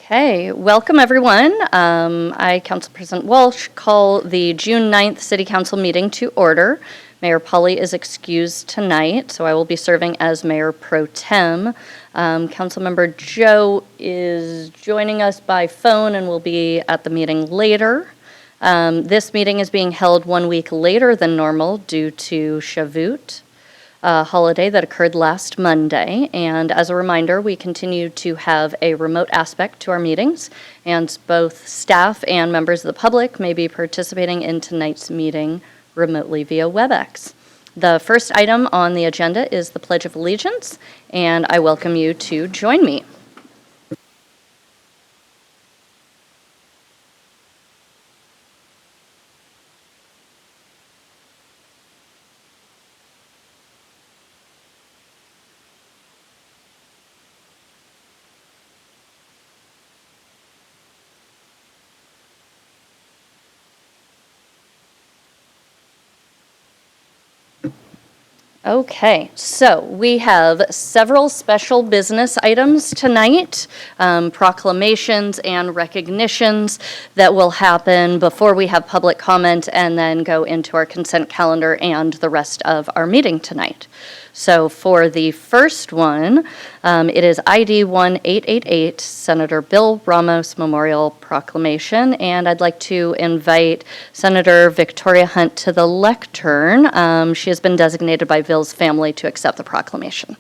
Okay, welcome everyone. I, Council President Walsh, call the June 9th City Council meeting to order. Mayor Polly is excused tonight, so I will be serving as Mayor Pro Tem. Councilmember Joe is joining us by phone and will be at the meeting later. This meeting is being held 1 week later than normal due to Shavuot holiday that occurred last Monday. And as a reminder, we continue to have a remote aspect to our meetings, and both staff and members of the public may be participating in tonight's meeting remotely via WebEx. The first item on the agenda is the Pledge of Allegiance, and I welcome you to join me. Okay, so we have several special business items tonight, proclamations and recognitions that will happen before we have public comment and then go into our consent calendar and the rest of our meeting tonight. So for the first one, it is ID 1888, Senator Bill Ramos Memorial Proclamation, and I'd like to invite Senator Victoria Hunt to the lectern. She has been designated by Bill's family to accept the proclamation.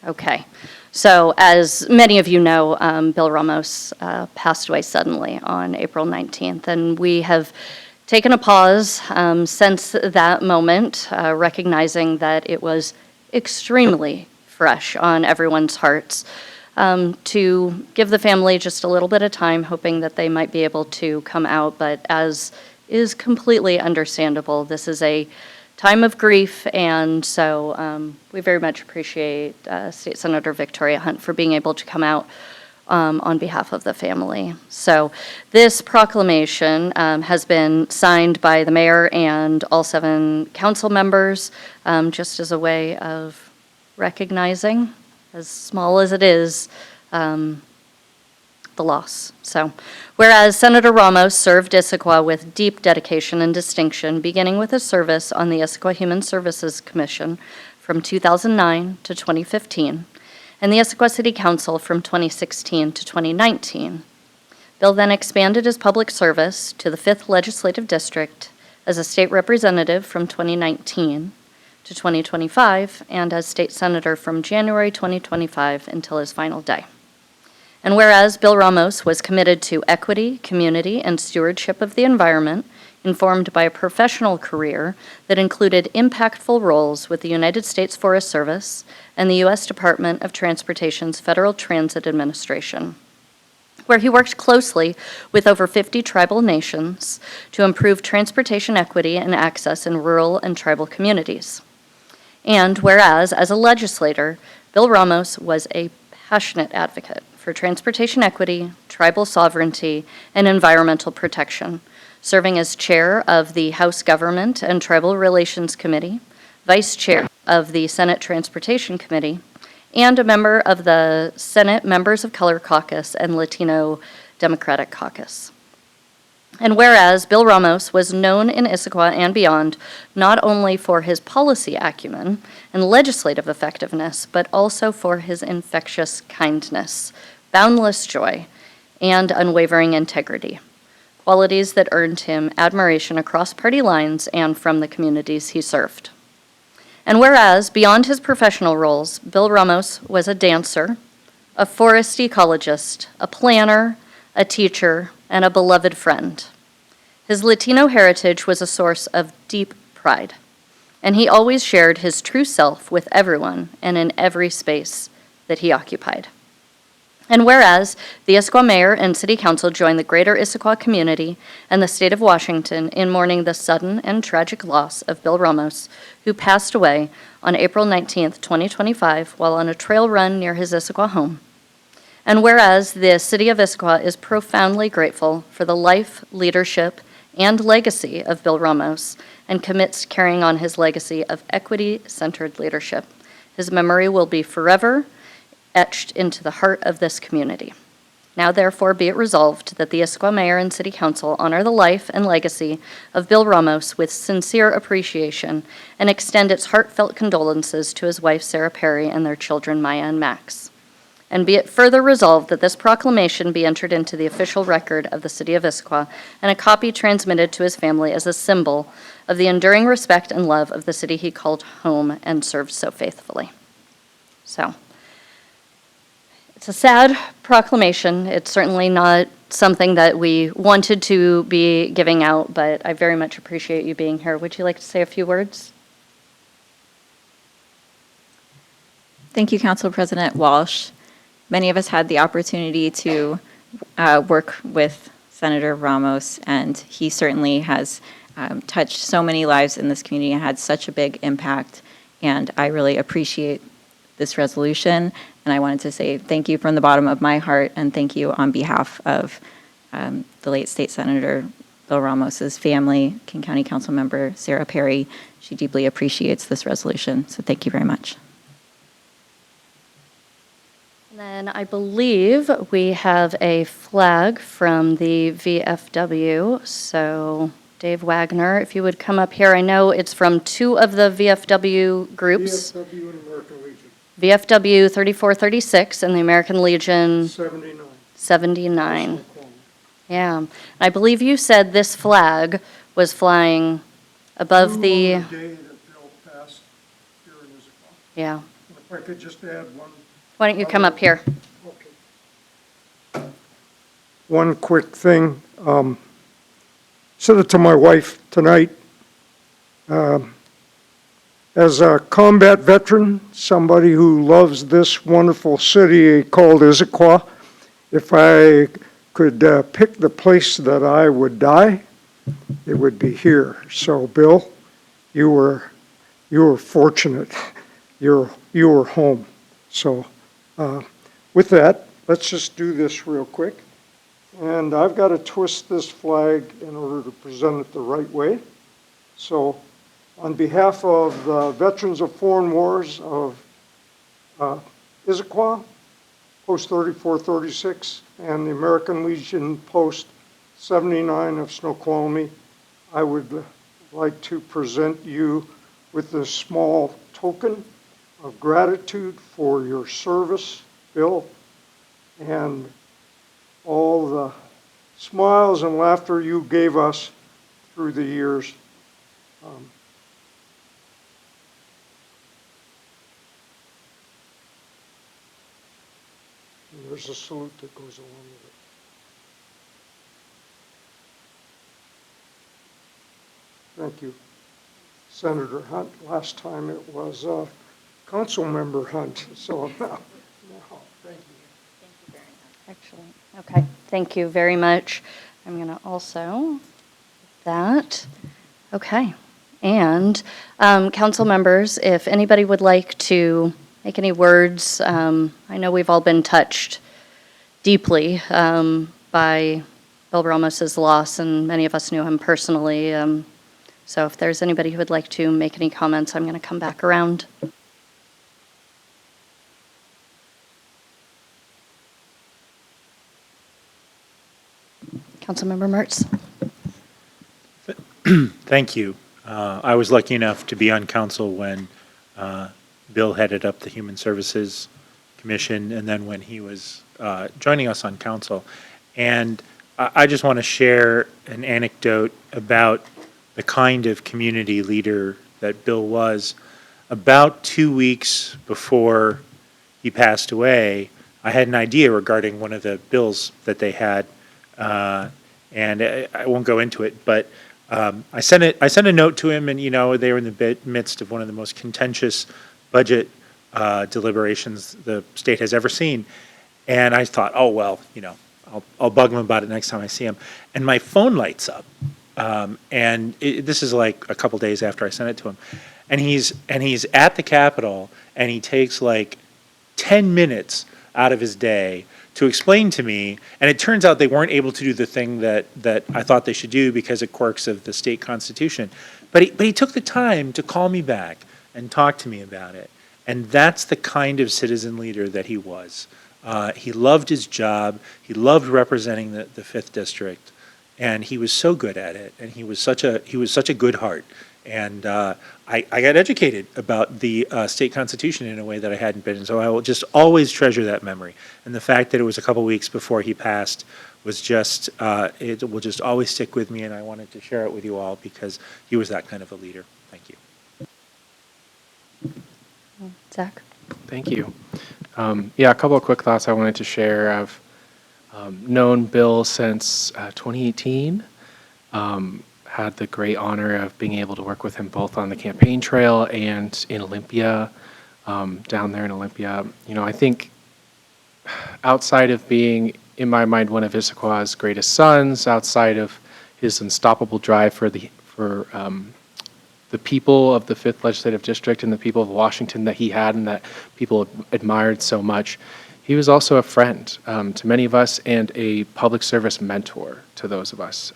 Okay. So as many of you know, Bill Ramos passed away suddenly on April 19th, and we have taken a pause since that moment, recognizing that it was extremely fresh on everyone's hearts, to give the family just a little bit of time, hoping that they might be able to come out, but as is completely understandable, this is a time of grief, and so we very much appreciate State Senator Victoria Hunt for being able to come out on behalf of the family. So this proclamation has been signed by the mayor and all 7 council members, just as a way of recognizing, as small as it is, the loss. So, whereas Senator Ramos served Issaquah with deep dedication and distinction, beginning with his service on the Issaquah Human Services Commission from 2009 to 2015, and the Issaquah City Council from 2016 to 2019. Bill then expanded his public service to the 5th Legislative District as a state representative from 2019 to 2025, and as state senator from January 2025 until his final day. And whereas Bill Ramos was committed to equity, community, and stewardship of the environment, informed by a professional career that included impactful roles with the United States Forest Service and the U.S. Department of Transportation's Federal Transit Administration, where he worked closely with over 50 tribal nations to improve transportation equity and access in rural and tribal communities. And whereas, as a legislator, Bill Ramos was a passionate advocate for transportation equity, tribal sovereignty, and environmental protection, serving as chair of the House Government and Tribal Relations Committee, vice chair of the Senate Transportation Committee, and a member of the Senate Members of Color Caucus and Latino Democratic Caucus. And whereas Bill Ramos was known in Issaquah and beyond not only for his policy acumen and legislative effectiveness, but also for his infectious kindness, boundless joy, and unwavering integrity, qualities that earned him admiration across party lines and from the communities he served. And whereas, beyond his professional roles, Bill Ramos was a dancer, a forest ecologist, a planner, a teacher, and a beloved friend. His Latino heritage was a source of deep pride, and he always shared his true self with everyone and in every space that he occupied. And whereas the Issaquah Mayor and City Council joined the greater Issaquah community and the state of Washington in mourning the sudden and tragic loss of Bill Ramos, who passed away on April 19th, 2025, while on a trail run near his Issaquah home. And whereas the City of Issaquah is profoundly grateful for the life, leadership, and legacy of Bill Ramos, and commits to carrying on his legacy of equity-centered leadership. His memory will be forever etched into the heart of this community. Now therefore be it resolved that the Issaquah Mayor and City Council honor the life and legacy of Bill Ramos with sincere appreciation and extend its heartfelt condolences to his wife Sarah Perry and their children Maya and Max. And be it further resolved that this proclamation be entered into the official record of the City of Issaquah and a copy transmitted to his family as a symbol of the enduring respect and love of the city he called home and served so faithfully. So, it's a sad proclamation. It's certainly not something that we wanted to be giving out, but I very much appreciate you being here. Would you like to say a few words? Thank you, Council President Walsh. Many of us had the opportunity to work with Senator Ramos, and he certainly has touched so many lives in this community and had such a big impact, and I really appreciate this resolution, and I wanted to say thank you from the bottom of my heart, and thank you on behalf of the late State Senator Bill Ramos's family, King County Council Member Sarah Perry. She deeply appreciates this resolution, so thank you very much. And then I believe we have a flag from the VFW, so Dave Wagner, if you would come up here. I know it's from two of the VFW groups. VFW and American Legion. VFW 3436 and the American Legion 79. 79. Yeah. I believe you said this flag was flying above On the, the day that Bill passed here in Issaquah. yeah. If I could just add one. Why don't you come up here? Okay. One quick thing. Said it to my wife tonight. As a combat veteran, somebody who loves this wonderful city called Issaquah, if I could pick the place that I would die, it would be here. So, Bill, you were fortunate. You were home. So, with that, let's just do this real quick. And I've got to twist this flag in order to present it the right way. So, on behalf of the Veterans of Foreign Wars of Issaquah, Post 3436, and the American Legion Post 79 of Snoqualmie, I would like to present you with this small token of gratitude for your service, Bill, and all the smiles and laughter you gave us through the years. And there's a salute that goes along with it. Thank you, Senator Hunt. Last time it was Council Member Hunt. So now, thank you. Excellent. Okay, thank you very much. I'm going to also, that, okay. And council members, if anybody would like to make any words, I know we've all been touched deeply by Bill Ramos's loss, and many of us knew him personally. So if there's anybody who would like to make any comments, I'm going to come back around. Councilmember Mertz. Thank you. I was lucky enough to be on council when Bill headed up the Human Services Commission, and then when he was joining us on council. And I just want to share an anecdote about the kind of community leader that Bill was. About 2 weeks before he passed away, I had an idea regarding one of the bills that they had, and I won't go into it, but I sent a note to him, and they were in the midst of one of the most contentious budget deliberations the state has ever seen, and I thought, oh well, I'll bug him about it next time I see him, and my phone lights up, and this is like a couple days after I sent it to him, and he's at the Capitol, and he takes like 10 minutes out of his day to explain to me, and it turns out they weren't able to do the thing that I thought they should do because of quirks of the state constitution. But he took the time to call me back and talk to me about it. And that's the kind of citizen leader that he was. He loved his job. He loved representing the 5th District. And he was so good at it. And he was such a good heart. And I got educated about the state constitution in a way that I hadn't been. And so I will just always treasure that memory. And the fact that it was a couple weeks before he passed was just, it will just always stick with me. And I wanted to share it with you all because he was that kind of a leader. Thank you. Zach? Thank you. Yeah, a couple of quick thoughts I wanted to share. I've known Bill since 2018. Had the great honor of being able to work with him both on the campaign trail and in Olympia, down there in Olympia. You know, I think outside of being, in my mind, one of Issaquah's greatest sons, outside of his unstoppable drive for the people of the 5th Legislative District and the people of Washington that he had and that people admired so much, he was also a friend to many of us and a public service mentor to those of us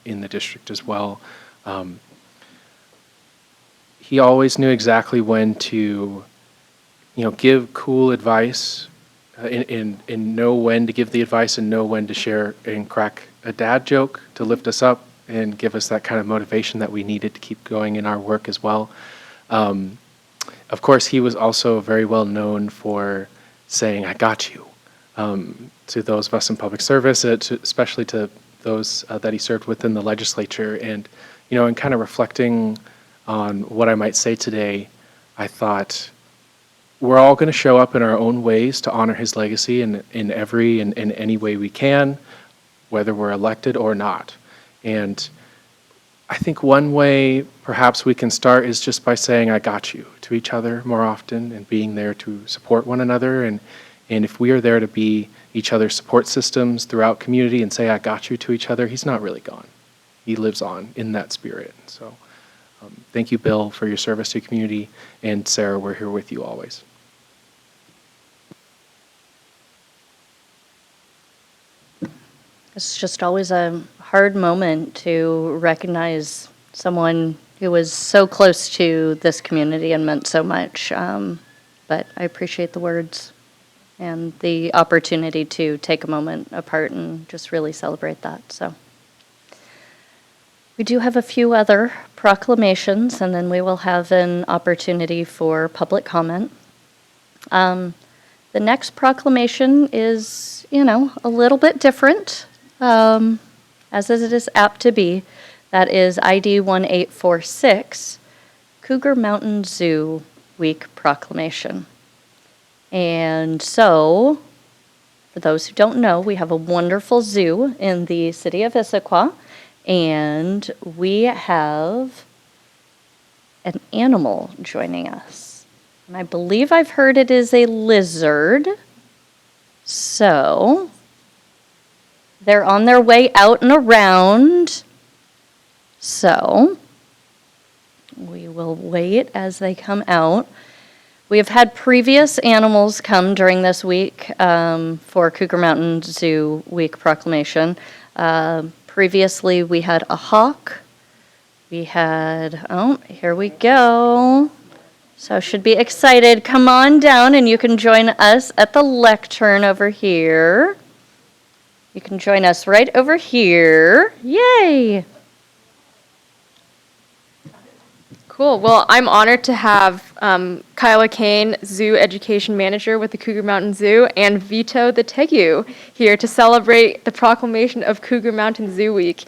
in the district as well. He always knew exactly when to, give cool advice and know when to give the advice and know when to share and crack a dad joke to lift us up and give us that kind of motivation that we needed to keep going in our work as well. Of course, he was also very well known for saying, "I got you," to those of us in public service, especially to those that he served within the legislature. And, and kind of reflecting on what I might say today, I thought we're all going to show up in our own ways to honor his legacy in any way we can, whether we're elected or not. And I think one way perhaps we can start is just by saying, "I got you," to each other more often and being there to support one another. And if we are there to be each other's support systems throughout community and say, "I got you," to each other, he's not really gone. He lives on in that spirit. So thank you, Bill, for your service to community. And Sarah, we're here with you always. It's just always a hard moment to recognize someone who was so close to this community and meant so much. But I appreciate the words and the opportunity to take a moment apart and just really celebrate that. So we do have a few other proclamations, and then we will have an opportunity for public comment. The next proclamation is, a little bit different. As it is apt to be. That is ID 1846, Cougar Mountain Zoo Week Proclamation. And so, for those who don't know, we have a wonderful zoo in the city of Issaquah, and we have an animal joining us. And I believe I've heard it is a lizard. So they're on their way out and around. So we will wait as they come out. We have had previous animals come during this week for Cougar Mountain Zoo Week Proclamation. Previously, we had a hawk. We had, here we go. So should be excited. Come on down and you can join us at the lectern over here. You can join us right over here. Yay! Cool. Well, I'm honored to have Kyla Kane, Zoo Education Manager with the Cougar Mountain Zoo, and Vito the Tegu here to celebrate the proclamation of Cougar Mountain Zoo Week.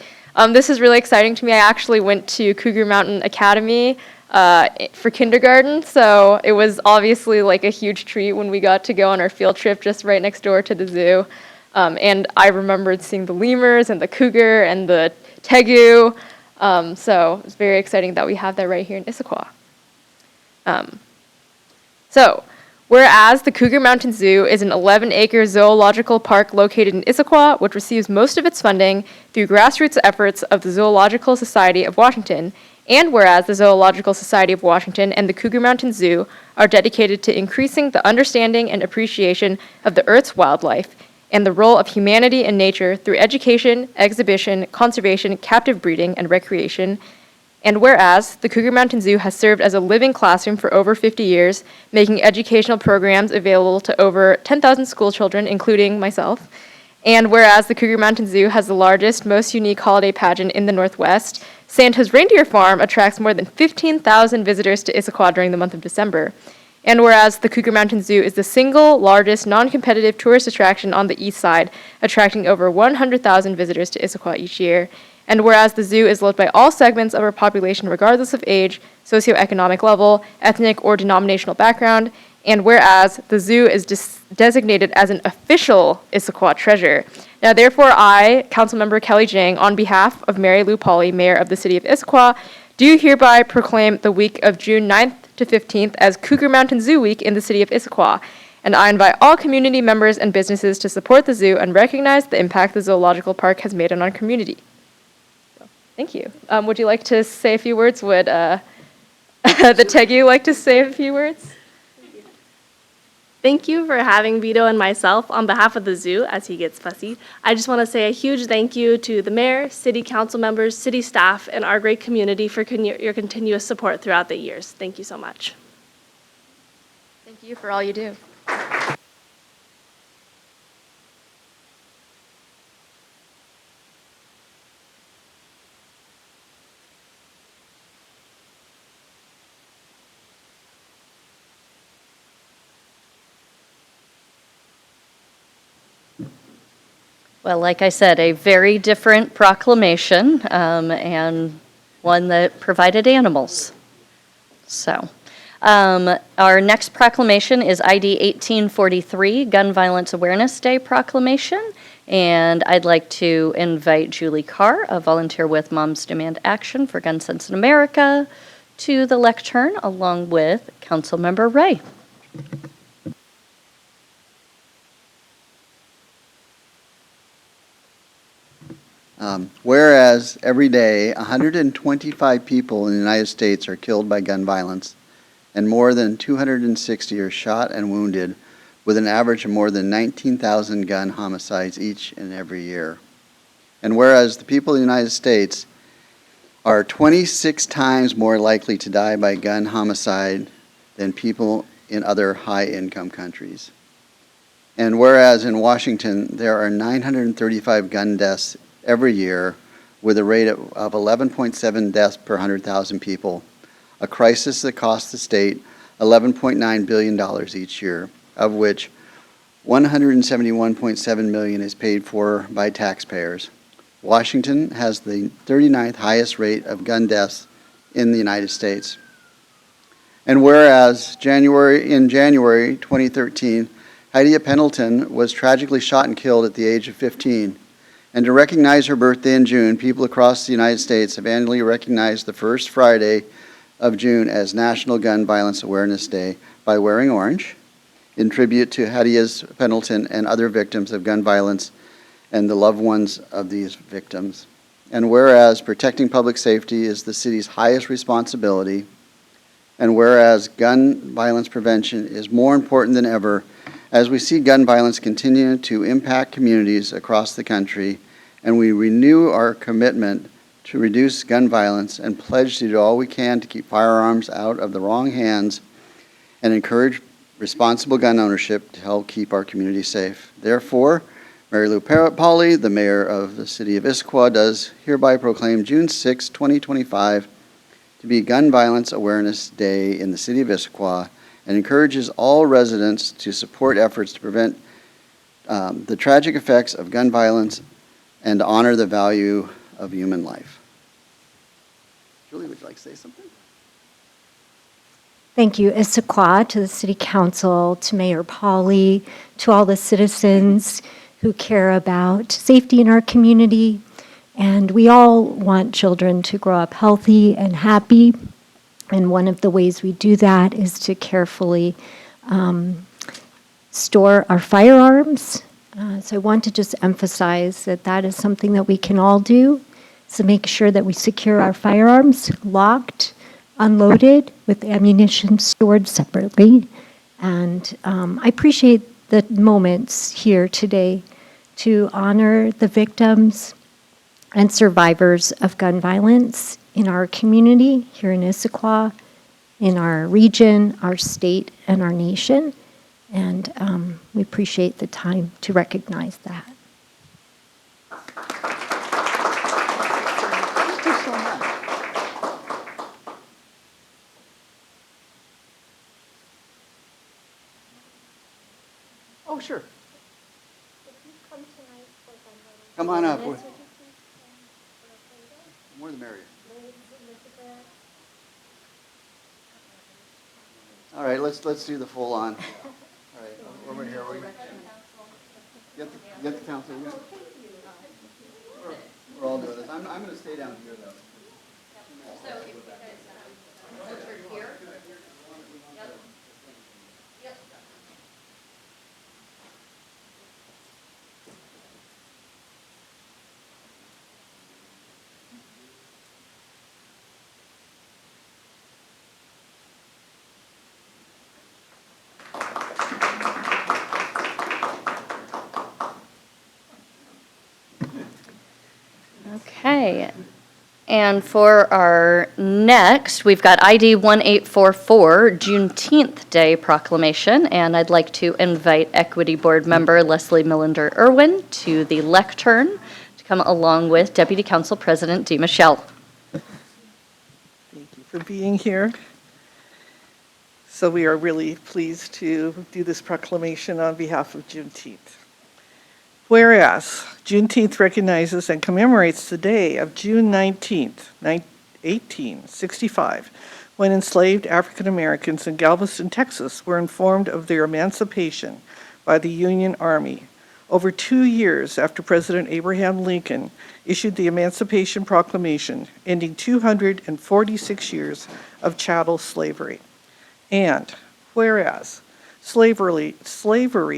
This is really exciting to me. I actually went to Cougar Mountain Academy for kindergarten, so it was obviously like a huge treat when we got to go on our field trip just right next door to the zoo. And I remembered seeing the lemurs and the cougar and the tegu. So it's very exciting that we have that right here in Issaquah. So, whereas the Cougar Mountain Zoo is an 11-acre zoological park located in Issaquah, which receives most of its funding through grassroots efforts of the Zoological Society of Washington, and whereas the Zoological Society of Washington and the Cougar Mountain Zoo are dedicated to increasing the understanding and appreciation of the Earth's wildlife, and the role of humanity and nature through education, exhibition, conservation, captive breeding, and recreation. And whereas the Cougar Mountain Zoo has served as a living classroom for over 50 years, making educational programs available to over 10,000 school children, including myself. And whereas the Cougar Mountain Zoo has the largest, most unique holiday pageant in the Northwest, Santa's Reindeer Farm attracts more than 15,000 visitors to Issaquah during the month of December. And whereas the Cougar Mountain Zoo is the single largest non-competitive tourist attraction on the east side, attracting over 100,000 visitors to Issaquah each year. And whereas the zoo is loved by all segments of our population regardless of age, socioeconomic level, ethnic, or denominational background, and whereas the zoo is designated as an official Issaquah treasure. Now therefore I, Councilmember Kelly Jang, on behalf of Mary Lou Pauley, Mayor of the City of Issaquah, do hereby proclaim the week of June 9th to 15th as Cougar Mountain Zoo Week in the City of Issaquah. And I invite all community members and businesses to support the zoo and recognize the impact the zoological park has made on our community. Thank you. Would you like to say a few words? Would the Tegu like to say a few words? Thank you for having Vito and myself on behalf of the zoo, as he gets fussy. I just want to say a huge thank you to the mayor, city council members, city staff, and our great community for your continuous support throughout the years. Thank you so much. Thank you for all you do. Well, like I said, a very different proclamation, and one that provided animals. So, our next proclamation is ID 1843, Gun Violence Awareness Day proclamation. And I'd like to invite Julie Carr, a volunteer with Moms Demand Action for Gun Sense in America, to the lectern, along with Councilmember Ray. Whereas every day, 125 people in the United States are killed by gun violence, and more than 260 are shot and wounded, with an average of more than 19,000 gun homicides each and every year. And whereas the people of the United States are 26 times more likely to die by gun homicide than people in other high-income countries. And whereas in Washington, there are 935 gun deaths every year, with a rate of 11.7 deaths per 100,000 people, a crisis that costs the state $11.9 billion each year, of which $171.7 million is paid for by taxpayers. Washington has the 39th highest rate of gun deaths in the United States. And whereas in January 2013, Heidi Pendleton was tragically shot and killed at the age of 15. And to recognize her birthday in June, people across the United States have annually recognized the first Friday of June as National Gun Violence Awareness Day by wearing orange, in tribute to Heidi Pendleton and other victims of gun violence and the loved ones of these victims. And whereas protecting public safety is the city's highest responsibility, and whereas gun violence prevention is more important than ever, as we see gun violence continue to impact communities across the country, and we renew our commitment to reduce gun violence and pledge to do all we can to keep firearms out of the wrong hands and encourage responsible gun ownership to help keep our community safe. Therefore, Mary Lou Pauley, the mayor of the city of Issaquah, does hereby proclaim June 6, 2025 to be Gun Violence Awareness Day in the city of Issaquah, and encourages all residents to support efforts to prevent the tragic effects of gun violence and to honor the value of human life. Julie, would you like to say something? Thank you, Issaquah, to the City Council, to Mayor Pauley, to all the citizens who care about safety in our community. And we all want children to grow up healthy and happy. And one of the ways we do that is to carefully store our firearms. So I want to just emphasize that that is something that we can all do. So make sure that we secure our firearms locked, unloaded, with ammunition stored separately. And I appreciate the moments here today to honor the victims and survivors of gun violence in our community here in Issaquah, in our region, our state, and our nation. And we appreciate the time to recognize that. Oh, sure. Come on up. More the merrier. All right, let's do the full on. All right, over here. Get the council. We're all doing this. I'm going to stay down here though. Okay. And for our next, we've got ID 1844, Juneteenth Day Proclamation, and I'd like to invite Equity Board Member Leslie Millender-Irwin to the lectern to come along with Deputy Council President Dee Michelle. Thank you for being here. So we are really pleased to do this proclamation on behalf of Juneteenth. Whereas Juneteenth recognizes and commemorates the day of June 19th, 1865, when enslaved African Americans in Galveston, Texas were informed of their emancipation by the Union Army, over 2 years after President Abraham Lincoln issued the Emancipation Proclamation, ending 246 years of chattel slavery. And whereas slavery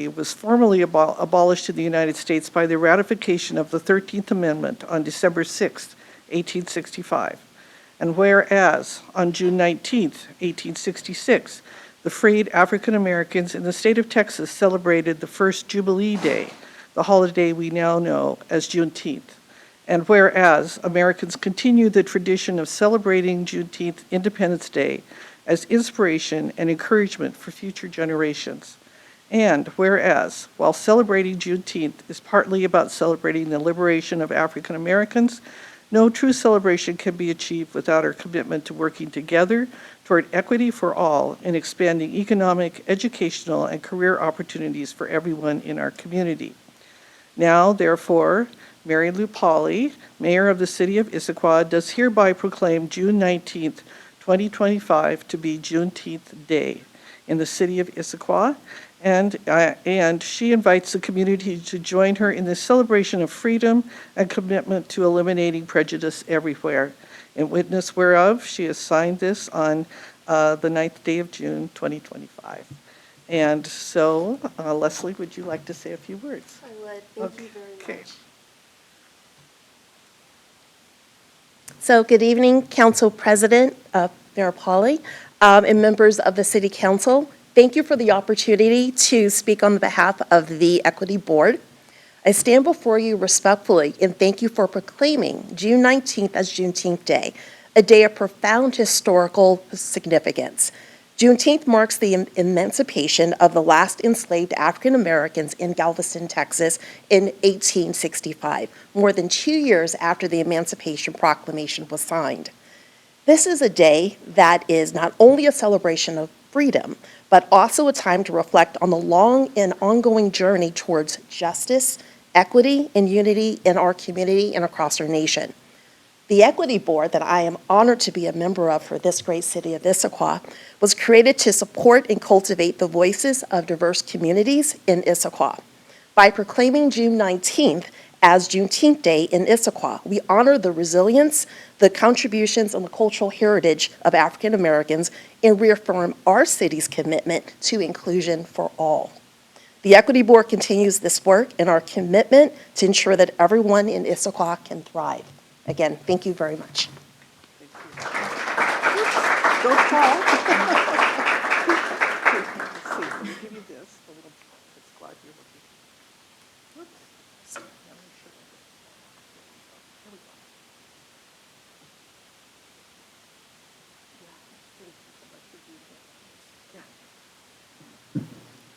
was formally abolished in the United States by the ratification of the 13th Amendment on December 6, 1865. And whereas on June 19, 1866, the freed African Americans in the state of Texas celebrated the first Jubilee Day, the holiday we now know as Juneteenth. And whereas Americans continue the tradition of celebrating Juneteenth Independence Day as inspiration and encouragement for future generations. And whereas, while celebrating Juneteenth is partly about celebrating the liberation of African Americans, no true celebration can be achieved without our commitment to working together toward equity for all and expanding economic, educational, and career opportunities for everyone in our community. Now, therefore, Mary Lou Pauley, Mayor of the City of Issaquah, does hereby proclaim June 19th, 2025 to be Juneteenth Day in the City of Issaquah, and she invites the community to join her in this celebration of freedom and commitment to eliminating prejudice everywhere. In witness whereof, she has signed this on the 9th day of June, 2025. And so, Leslie, would you like to say a few words? I would. Thank you very much. Okay. So good evening, Council President, Mayor Pauley, and members of the City Council. Thank you for the opportunity to speak on behalf of the Equity Board. I stand before you respectfully and thank you for proclaiming June 19th as Juneteenth Day, a day of profound historical significance. Juneteenth marks the emancipation of the last enslaved African Americans in Galveston, Texas in 1865, more than 2 years after the Emancipation Proclamation was signed. This is a day that is not only a celebration of freedom, but also a time to reflect on the long and ongoing journey towards justice, equity, and unity in our community and across our nation. The Equity Board that I am honored to be a member of for this great city of Issaquah was created to support and cultivate the voices of diverse communities in Issaquah. By proclaiming June 19th as Juneteenth Day in Issaquah, we honor the resilience, the contributions, and the cultural heritage of African Americans and reaffirm our city's commitment to inclusion for all. The Equity Board continues this work and our commitment to ensure that everyone in Issaquah can thrive. Again, thank you very much. Don't fall. Let's see, let me give you this, the little squad here. Whoops.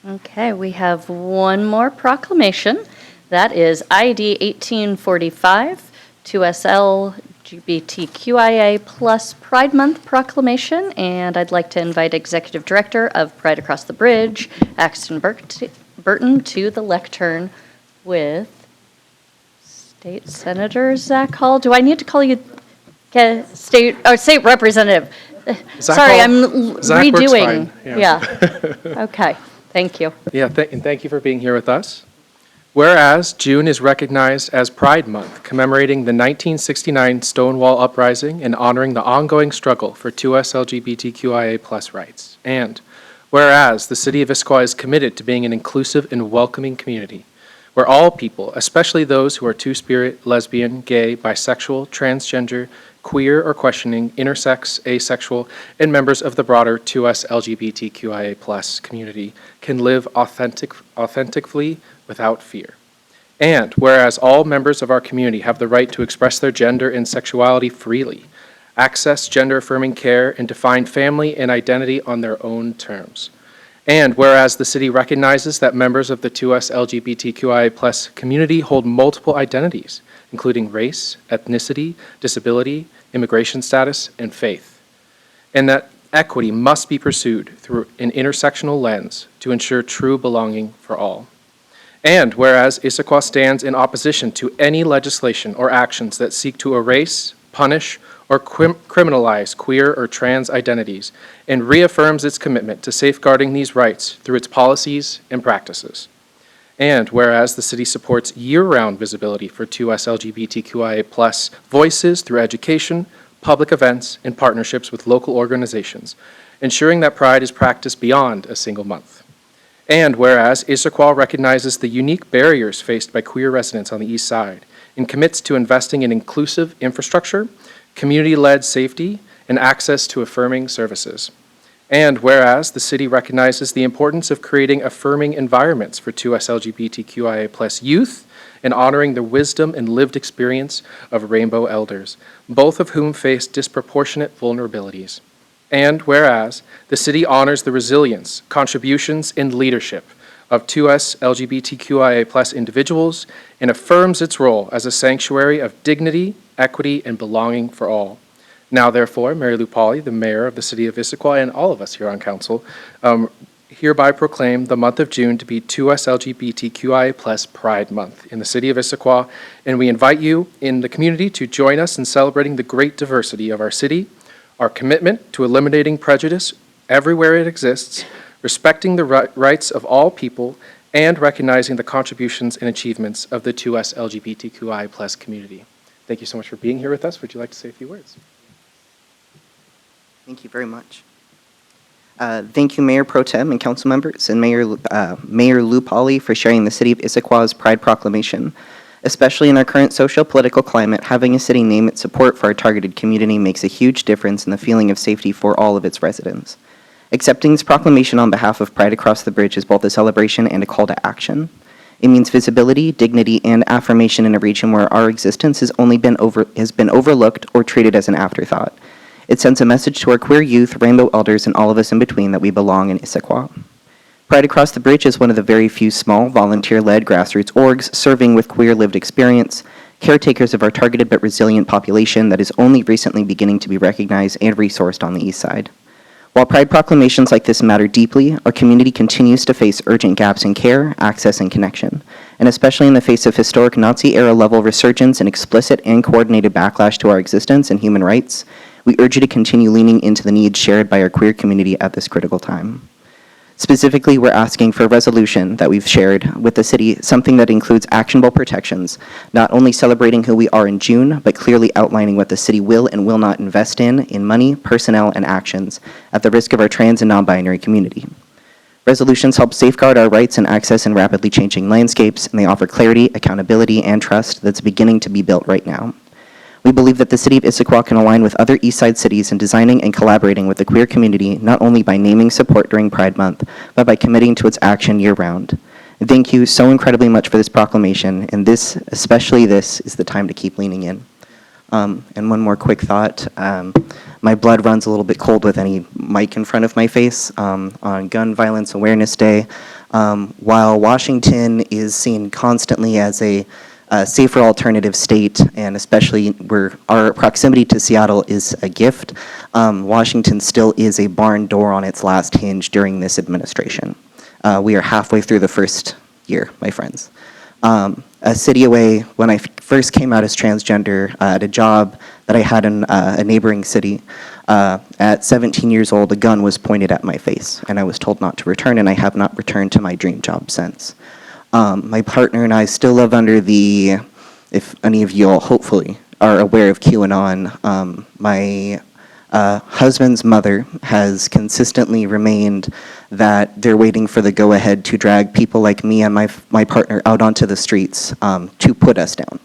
Okay, we have one more proclamation. That is ID 1845, 2SL LGBTQIA plus Pride Month proclamation, and I'd like to invite Executive Director of Pride Across the Bridge, Axton Burton, to the lectern with State Senator Zach Hall. Do I need to call you State Representative? Zach Sorry, Hall. I'm Zach works redoing. fine, yeah. Okay, thank you. Yeah, and thank you for being here with us. Whereas June is recognized as Pride Month, commemorating the 1969 Stonewall Uprising and honoring the ongoing struggle for 2S LGBTQIA+ rights. And whereas the City of Issaquah is committed to being an inclusive and welcoming community, where all people, especially those who are two-spirit, lesbian, gay, bisexual, transgender, queer or questioning, intersex, asexual, and members of the broader 2S LGBTQIA+ community can live authentically without fear. And whereas all members of our community have the right to express their gender and sexuality freely, access gender-affirming care, and define family and identity on their own terms. And whereas the city recognizes that members of the 2S LGBTQIA+ community hold multiple identities, including race, ethnicity, disability, immigration status, and faith, and that equity must be pursued through an intersectional lens to ensure true belonging for all. And whereas Issaquah stands in opposition to any legislation or actions that seek to erase, punish, or criminalize queer or trans identities, and reaffirms its commitment to safeguarding these rights through its policies and practices. And whereas the city supports year-round visibility for 2S LGBTQIA+ voices through education, public events, and partnerships with local organizations, ensuring that Pride is practiced beyond a single month. And whereas Issaquah recognizes the unique barriers faced by queer residents on the east side and commits to investing in inclusive infrastructure, community-led safety, and access to affirming services. And whereas the city recognizes the importance of creating affirming environments for 2S LGBTQIA+ youth and honoring the wisdom and lived experience of rainbow elders, both of whom face disproportionate vulnerabilities. And whereas the city honors the resilience, contributions, and leadership of 2S LGBTQIA+ individuals and affirms its role as a sanctuary of dignity, equity, and belonging for all. Now, therefore, Mary Lou Pauley, the mayor of the city of Issaquah, and all of us here on council, hereby proclaim the month of June to be 2S LGBTQIA+ Pride Month in the city of Issaquah, and we invite you in the community to join us in celebrating the great diversity of our city, our commitment to eliminating prejudice everywhere it exists, respecting the rights of all people, and recognizing the contributions and achievements of the 2S LGBTQI+ community. Thank you so much for being here with us. Would you like to say a few words? Thank you very much. Thank you, Mayor Pro Tem and council members, and Mayor Lou Pauley for sharing the City of Issaquah's Pride Proclamation. Especially in our current socio-political climate, having a city name its support for our targeted community makes a huge difference in the feeling of safety for all of its residents. Accepting this proclamation on behalf of Pride Across the Bridge is both a celebration and a call to action. It means visibility, dignity, and affirmation in a region where our existence has been overlooked or treated as an afterthought. It sends a message to our queer youth, rainbow elders, and all of us in between that we belong in Issaquah. Pride Across the Bridge is one of the very few small, volunteer-led grassroots orgs serving with queer lived experience, caretakers of our targeted but resilient population that is only recently beginning to be recognized and resourced on the east side. While Pride proclamations like this matter deeply, our community continues to face urgent gaps in care, access, and connection. And especially in the face of historic Nazi-era level resurgence and explicit and coordinated backlash to our existence and human rights, we urge you to continue leaning into the needs shared by our queer community at this critical time. Specifically, we're asking for a resolution that we've shared with the city, something that includes actionable protections, not only celebrating who we are in June, but clearly outlining what the city will and will not invest in money, personnel, and actions at the risk of our trans and non-binary community. Resolutions help safeguard our rights and access in rapidly changing landscapes, and they offer clarity, accountability, and trust that's beginning to be built right now. We believe that the City of Issaquah can align with other East Side cities in designing and collaborating with the queer community, not only by naming support during Pride Month, but by committing to its action year-round. Thank you so incredibly much for this proclamation, and especially this, is the time to keep leaning in. And one more quick thought. My blood runs a little bit cold with any mic in front of my face on Gun Violence Awareness Day. While Washington is seen constantly as a safer alternative state, and especially where our proximity to Seattle is a gift, Washington still is a barn door on its last hinge during this administration. We are halfway through the first year, my friends. A city away, when I first came out as transgender at a job that I had in a neighboring city, at 17 years old, a gun was pointed at my face, and I was told not to return, and I have not returned to my dream job since. My partner and I still live under the, if any of you all hopefully are aware of QAnon, my husband's mother has consistently remained that they're waiting for the go-ahead to drag people like me and my partner out onto the streets to put us down.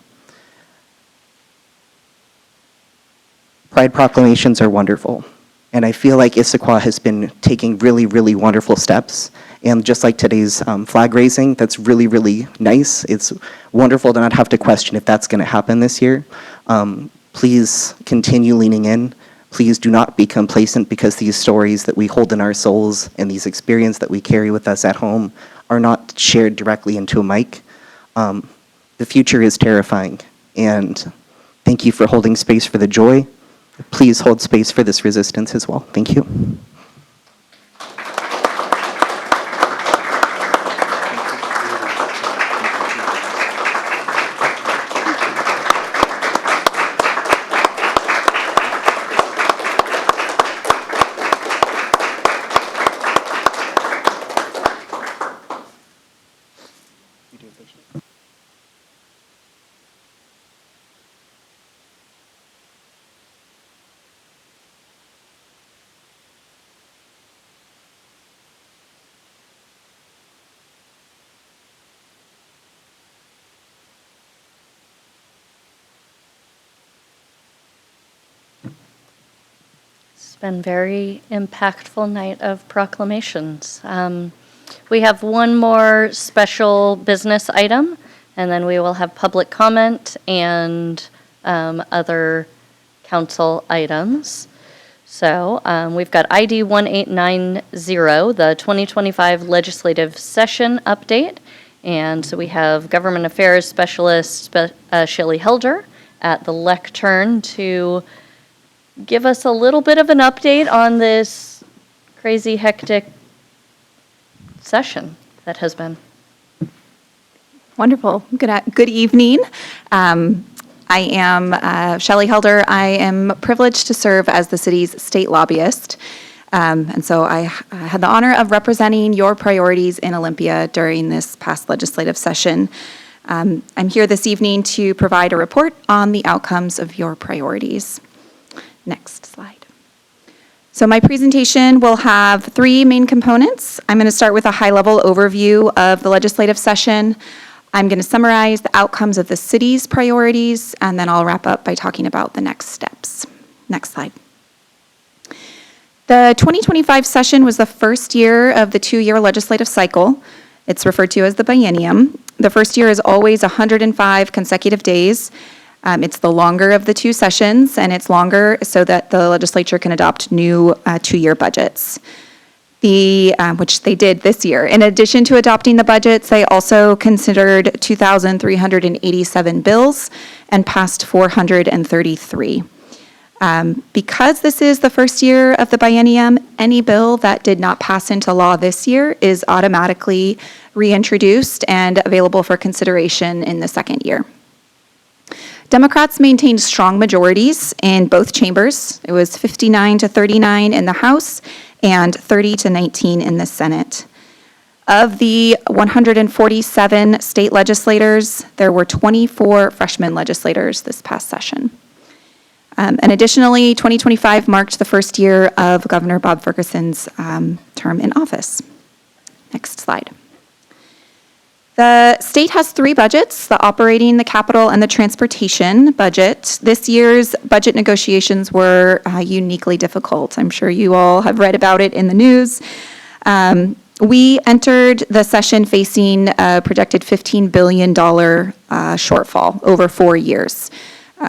Pride proclamations are wonderful, and I feel like Issaquah has been taking really, really wonderful steps. And just like today's flag raising, that's really, really nice. It's wonderful to not have to question if that's going to happen this year. Please continue leaning in. Please do not be complacent, because these stories that we hold in our souls and these experiences that we carry with us at home are not shared directly into a mic. The future is terrifying, and thank you for holding space for the joy. Please hold space for this resistance as well. Thank you. It's been very impactful night of proclamations. We have one more special business item, and then we will have public comment and other council items. So we've got ID 1890, the 2025 legislative session update. And so we have Government Affairs Specialist Shelley Helder at the lectern to give us a little bit of an update on this crazy, hectic session that has been. Wonderful. Good evening. I am Shelley Helder. I am privileged to serve as the city's state lobbyist. And so I had the honor of representing your priorities in Olympia during this past legislative session. I'm here this evening to provide a report on the outcomes of your priorities. Next slide. So my presentation will have three main components. I'm going to start with a high-level overview of the legislative session. I'm going to summarize the outcomes of the city's priorities, and then I'll wrap up by talking about the next steps. Next slide. The 2025 session was the first year of the two-year legislative cycle. It's referred to as the biennium. The first year is always 105 consecutive days. It's the longer of the two sessions, and it's longer so that the legislature can adopt new two-year budgets, which they did this year. In addition to adopting the budgets, they also considered 2,387 bills and passed 433. Because this is the first year of the biennium, any bill that did not pass into law this year is automatically reintroduced and available for consideration in the second year. Democrats maintained strong majorities in both chambers. It was 59-39 in the House and 30-19 in the Senate. Of the 147 state legislators, there were 24 freshman legislators this past session. And additionally, 2025 marked the first year of Governor Bob Ferguson's term in office. Next slide. The state has three budgets: the operating, the capital, and the transportation budget. This year's budget negotiations were uniquely difficult. I'm sure you all have read about it in the news. We entered the session facing a projected $15 billion shortfall over 4 years.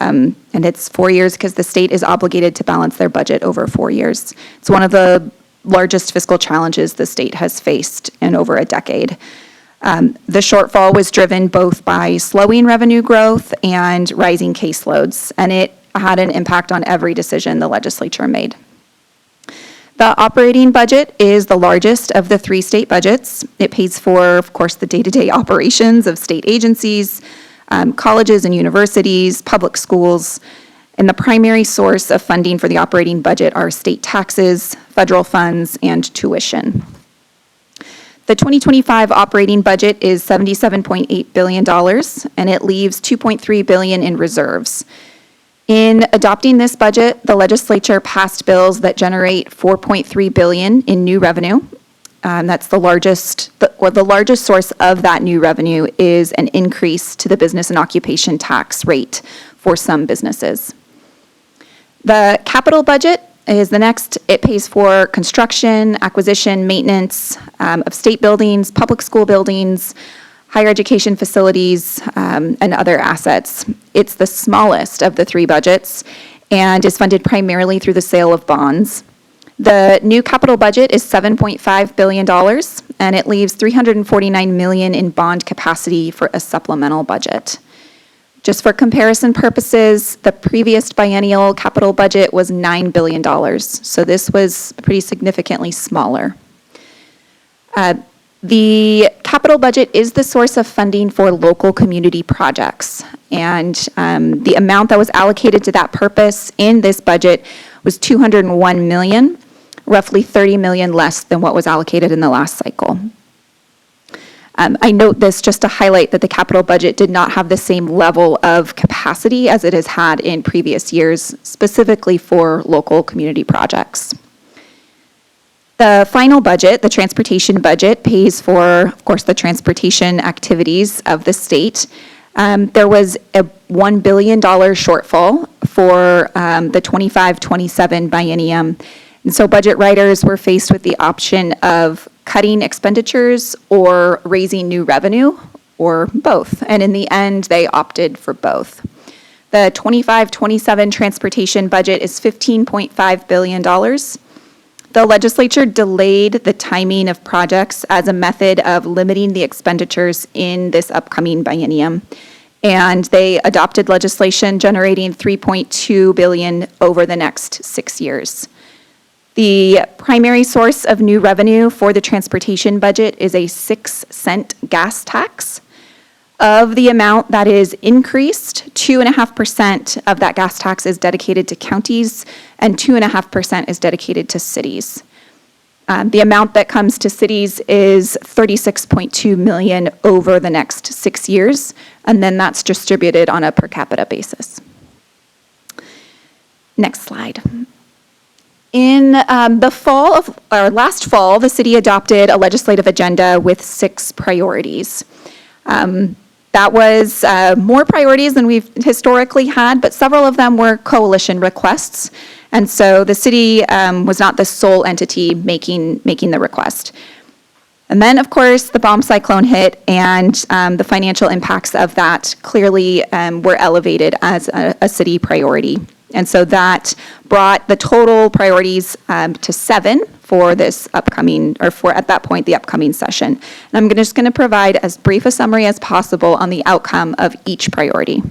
And it's 4 years because the state is obligated to balance their budget over 4 years. It's one of the largest fiscal challenges the state has faced in over a decade. The shortfall was driven both by slowing revenue growth and rising caseloads, and it had an impact on every decision the legislature made. The operating budget is the largest of the 3 state budgets. It pays for, of course, the day-to-day operations of state agencies, colleges and universities, public schools, and the primary source of funding for the operating budget are state taxes, federal funds, and tuition. The 2025 operating budget is $77.8 billion, and it leaves $2.3 billion in reserves. In adopting this budget, the legislature passed bills that generate $4.3 billion in new revenue. That's the largest source of that new revenue is an increase to the business and occupation tax rate for some businesses. The capital budget is the next. It pays for construction, acquisition, maintenance of state buildings, public school buildings, higher education facilities, and other assets. It's the smallest of the 3 budgets and is funded primarily through the sale of bonds. The new capital budget is $7.5 billion, and it leaves $349 million in bond capacity for a supplemental budget. Just for comparison purposes, the previous biennial capital budget was $9 billion, so this was pretty significantly smaller. The capital budget is the source of funding for local community projects, and the amount that was allocated to that purpose in this budget was $201 million, roughly $30 million less than what was allocated in the last cycle. I note this just to highlight that the capital budget did not have the same level of capacity as it has had in previous years, specifically for local community projects. The final budget, the transportation budget, pays for, of course, the transportation activities of the state. There was a $1 billion shortfall for the 25-27 biennium. And so budget writers were faced with the option of cutting expenditures or raising new revenue, or both. And in the end, they opted for both. The 25-27 transportation budget is $15.5 billion. The legislature delayed the timing of projects as a method of limiting the expenditures in this upcoming biennium. And they adopted legislation generating $3.2 billion over the next 6 years. The primary source of new revenue for the transportation budget is a 6-cent gas tax. Of the amount that is increased, 2.5% of that gas tax is dedicated to counties and 2.5% is dedicated to cities. The amount that comes to cities is $36.2 million over the next 6 years, and then that's distributed on a per capita basis. Next slide. In last fall, the city adopted a legislative agenda with 6 priorities. That was more priorities than we've historically had, but several of them were coalition requests. And so the city was not the sole entity making the request. And then, of course, the bomb cyclone hit, and the financial impacts of that clearly were elevated as a city priority. And so that brought the total priorities to 7 for this upcoming, or for, at that point, the upcoming session. And I'm just going to provide as brief a summary as possible on the outcome of each priority.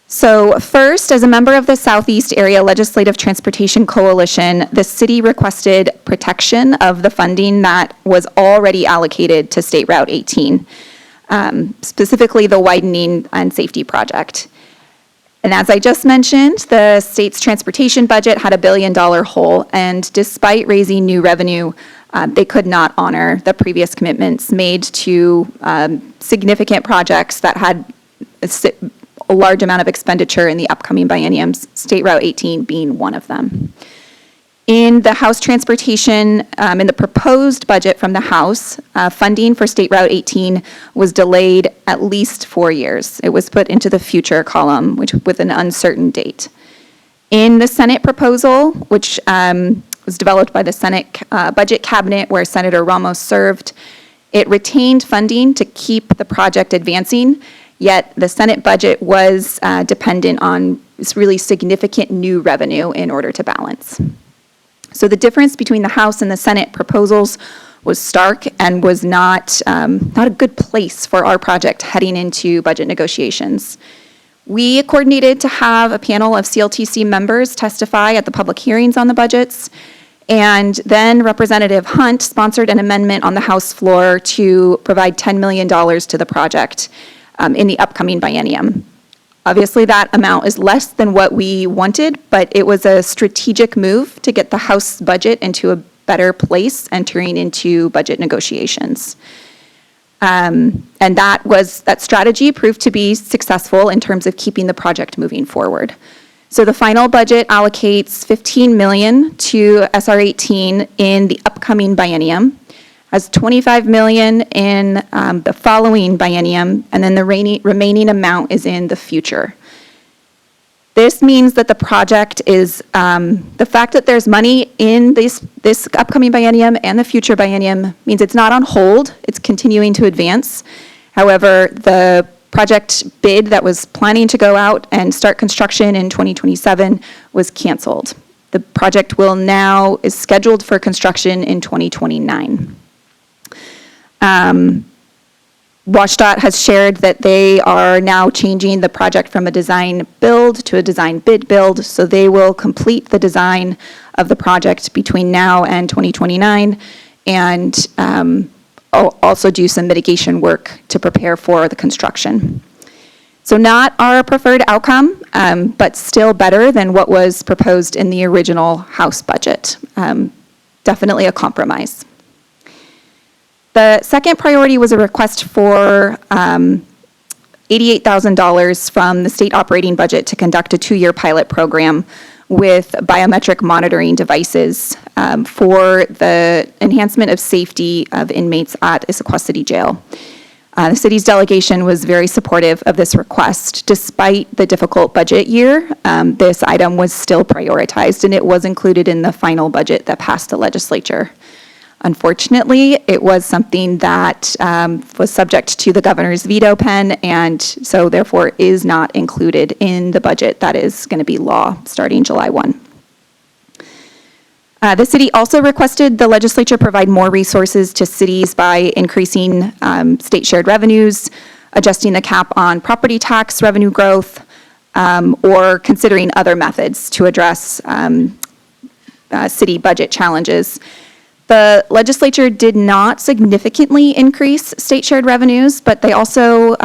So first, as a member of the Southeast Area Legislative Transportation Coalition, the city requested protection of the funding that was already allocated to State Route 18, specifically the widening and safety project. And as I just mentioned, the state's transportation budget had a $1 billion hole, and despite raising new revenue, they could not honor the previous commitments made to significant projects that had a large amount of expenditure in the upcoming bienniums, State Route 18 being one of them. In the House Transportation, in the proposed budget from the House, funding for State Route 18 was delayed at least 4 years. It was put into the future column, with an uncertain date. In the Senate proposal, which was developed by the Senate Budget Cabinet, where Senator Ramos served, it retained funding to keep the project advancing, Yet the Senate budget was dependent on this really significant new revenue in order to balance. So the difference between the House and the Senate proposals was stark and was not a good place for our project heading into budget negotiations. We coordinated to have a panel of CLTC members testify at the public hearings on the budgets, and then Representative Hunt sponsored an amendment on the House floor to provide $10 million to the project in the upcoming biennium. Obviously, that amount is less than what we wanted, but it was a strategic move to get the House budget into a better place entering into budget negotiations. And that strategy proved to be successful in terms of keeping the project moving forward. So the final budget allocates $15 million to SR 18 in the upcoming biennium, has $25 million in the following biennium, and then the remaining amount is in the future. This means that the project is, the fact that there's money in this upcoming biennium and the future biennium means it's not on hold, it's continuing to advance. However, the project bid that was planning to go out and start construction in 2027 was canceled. The project is scheduled for construction in 2029. WashDOT has shared that they are now changing the project from a design build to a design bid build, so they will complete the design of the project between now and 2029, and also do some mitigation work to prepare for the construction. So not our preferred outcome, but still better than what was proposed in the original House budget. Definitely a compromise. The second priority was a request for $88,000 from the state operating budget to conduct a 2-year pilot program with biometric monitoring devices for the enhancement of safety of inmates at Issaquah City Jail. The city's delegation was very supportive of this request. Despite the difficult budget year, this item was still prioritized, and it was included in the final budget that passed the legislature. Unfortunately, it was something that was subject to the governor's veto pen, and so therefore is not included in the budget that is going to be law starting July 1. The city also requested the legislature provide more resources to cities by increasing state shared revenues, adjusting the cap on property tax revenue growth, or considering other methods to address city budget challenges. The legislature did not significantly increase state shared revenues, but they also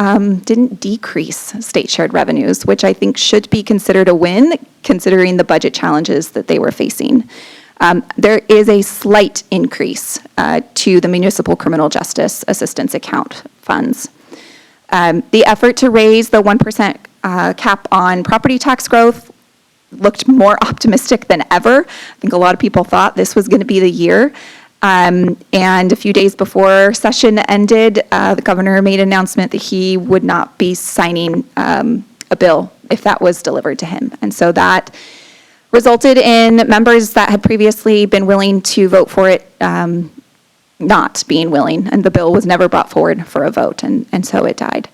didn't decrease state shared revenues, which I think should be considered a win, considering the budget challenges that they were facing. There is a slight increase to the municipal criminal justice assistance account funds. The effort to raise the 1% cap on property tax growth looked more optimistic than ever. I think a lot of people thought this was going to be the year. And a few days before session ended, the governor made an announcement that he would not be signing a bill if that was delivered to him. And so that resulted in members that had previously been willing to vote for it not being willing, and the bill was never brought forward for a vote, and so it died.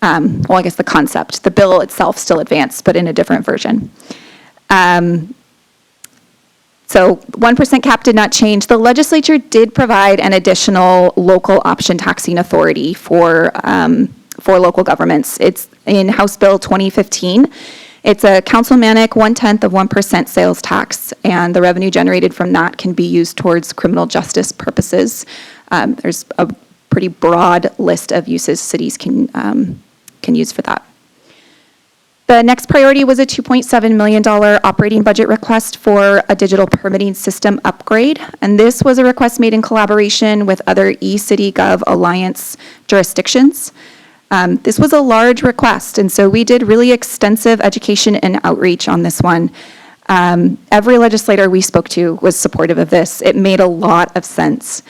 Well, I guess the concept, the bill itself still advanced, but in a different version. So 1% cap did not change. The legislature did provide an additional local option taxing authority for local governments. It's in House Bill 2015. It's a councilmanic 1/10 of 1% sales tax, and the revenue generated from that can be used towards criminal justice purposes. There's a pretty broad list of uses cities can use for that. The next priority was a $2.7 million operating budget request for a digital permitting system upgrade. And this was a request made in collaboration with other eCityGov Alliance jurisdictions. This was a large request, and so we did really extensive education and outreach on this one. Every legislator we spoke to was supportive of this. It made a lot of sense.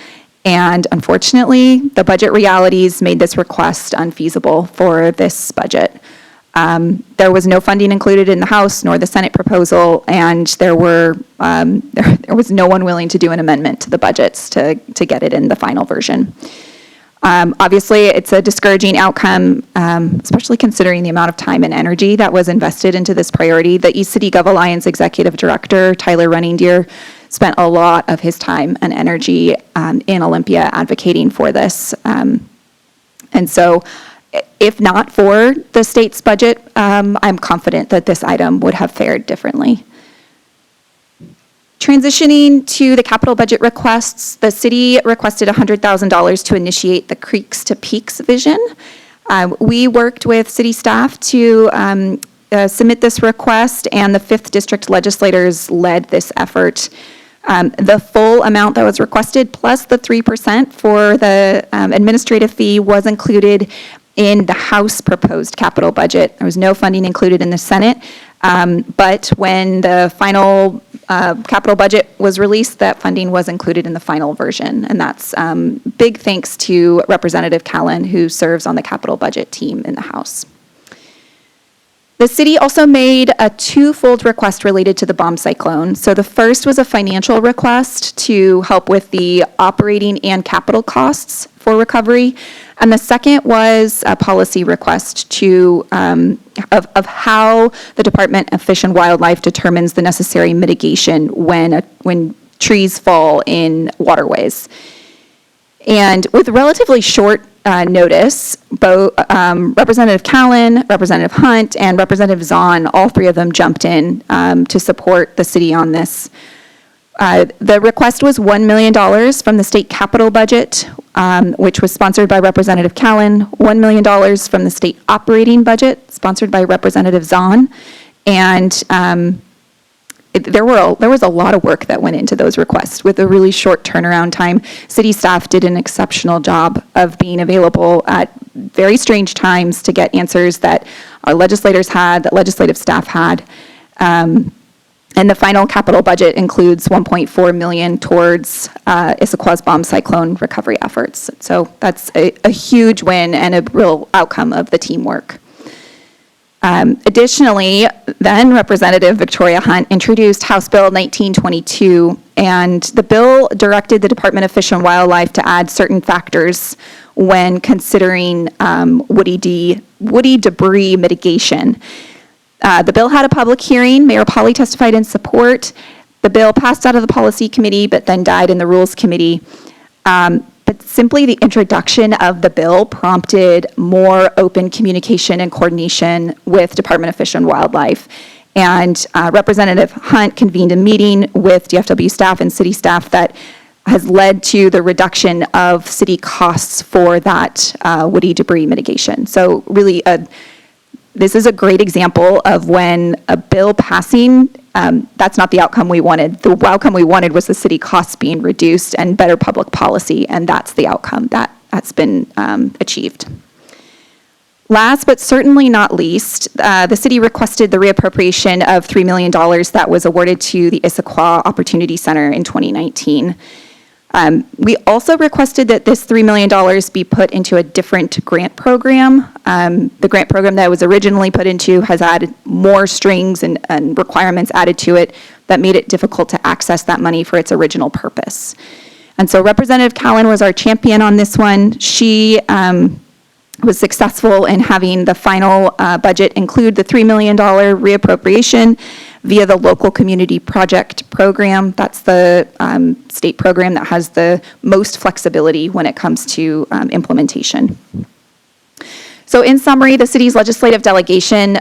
And unfortunately, the budget realities made this request unfeasible for this budget. There was no funding included in the House nor the Senate proposal, and there was no one willing to do an amendment to the budgets to get it in the final version. Obviously, it's a discouraging outcome, especially considering the amount of time and energy that was invested into this priority. The East City Gov Alliance Executive Director, Tyler Runningdeer, spent a lot of his time and energy in Olympia advocating for this. And so, if not for the state's budget, I'm confident that this item would have fared differently. Transitioning to the capital budget requests, the city requested $100,000 to initiate the Creeks to Peaks vision. We worked with city staff to submit this request, and the 5th District legislators led this effort. The full amount that was requested, plus the 3% for the administrative fee, was included in the House proposed capital budget. There was no funding included in the Senate, but when the final capital budget was released, that funding was included in the final version, and that's big thanks to Representative Callan, who serves on the capital budget team in the House. The city also made a twofold request related to the bomb cyclone. So the first was a financial request to help with the operating and capital costs for recovery. And the second was a policy request to of how the Department of Fish and Wildlife determines the necessary mitigation when trees fall in waterways. And with relatively short notice, both Representative Callan, Representative Hunt, and Representative Zahn, all three of them jumped in to support the city on this. The request was $1 million from the state capital budget, which was sponsored by Representative Callan, $1 million from the state operating budget, sponsored by Representative Zahn, and there was a lot of work that went into those requests with a really short turnaround time. City staff did an exceptional job of being available at very strange times to get answers that our legislators had, that legislative staff had. And the final capital budget includes $1.4 million towards Issaquah's bomb cyclone recovery efforts. So that's a huge win and a real outcome of the teamwork. Additionally, then Representative Victoria Hunt introduced House Bill 1922, and the bill directed the Department of Fish and Wildlife to add certain factors when considering woody debris mitigation. The bill had a public hearing. Mayor Pauley testified in support. The bill passed out of the policy committee, but then died in the rules committee. But simply the introduction of the bill prompted more open communication and coordination with Department of Fish and Wildlife. And Representative Hunt convened a meeting with DFW staff and city staff that has led to the reduction of city costs for that woody debris mitigation. So really, this is a great example of when a bill passing, that's not the outcome we wanted. The outcome we wanted was the city costs being reduced and better public policy, and that's the outcome that's been achieved. Last but certainly not least, the city requested the reappropriation of $3 million that was awarded to the Issaquah Opportunity Center in 2019. We also requested that this $3 million be put into a different grant program. The grant program that was originally put into has added more strings and requirements added to it that made it difficult to access that money for its original purpose. And so Representative Callan was our champion on this one. She was successful in having the final budget include the $3 million reappropriation via the local community project program. That's the state program that has the most flexibility when it comes to implementation. So in summary, the city's legislative delegation,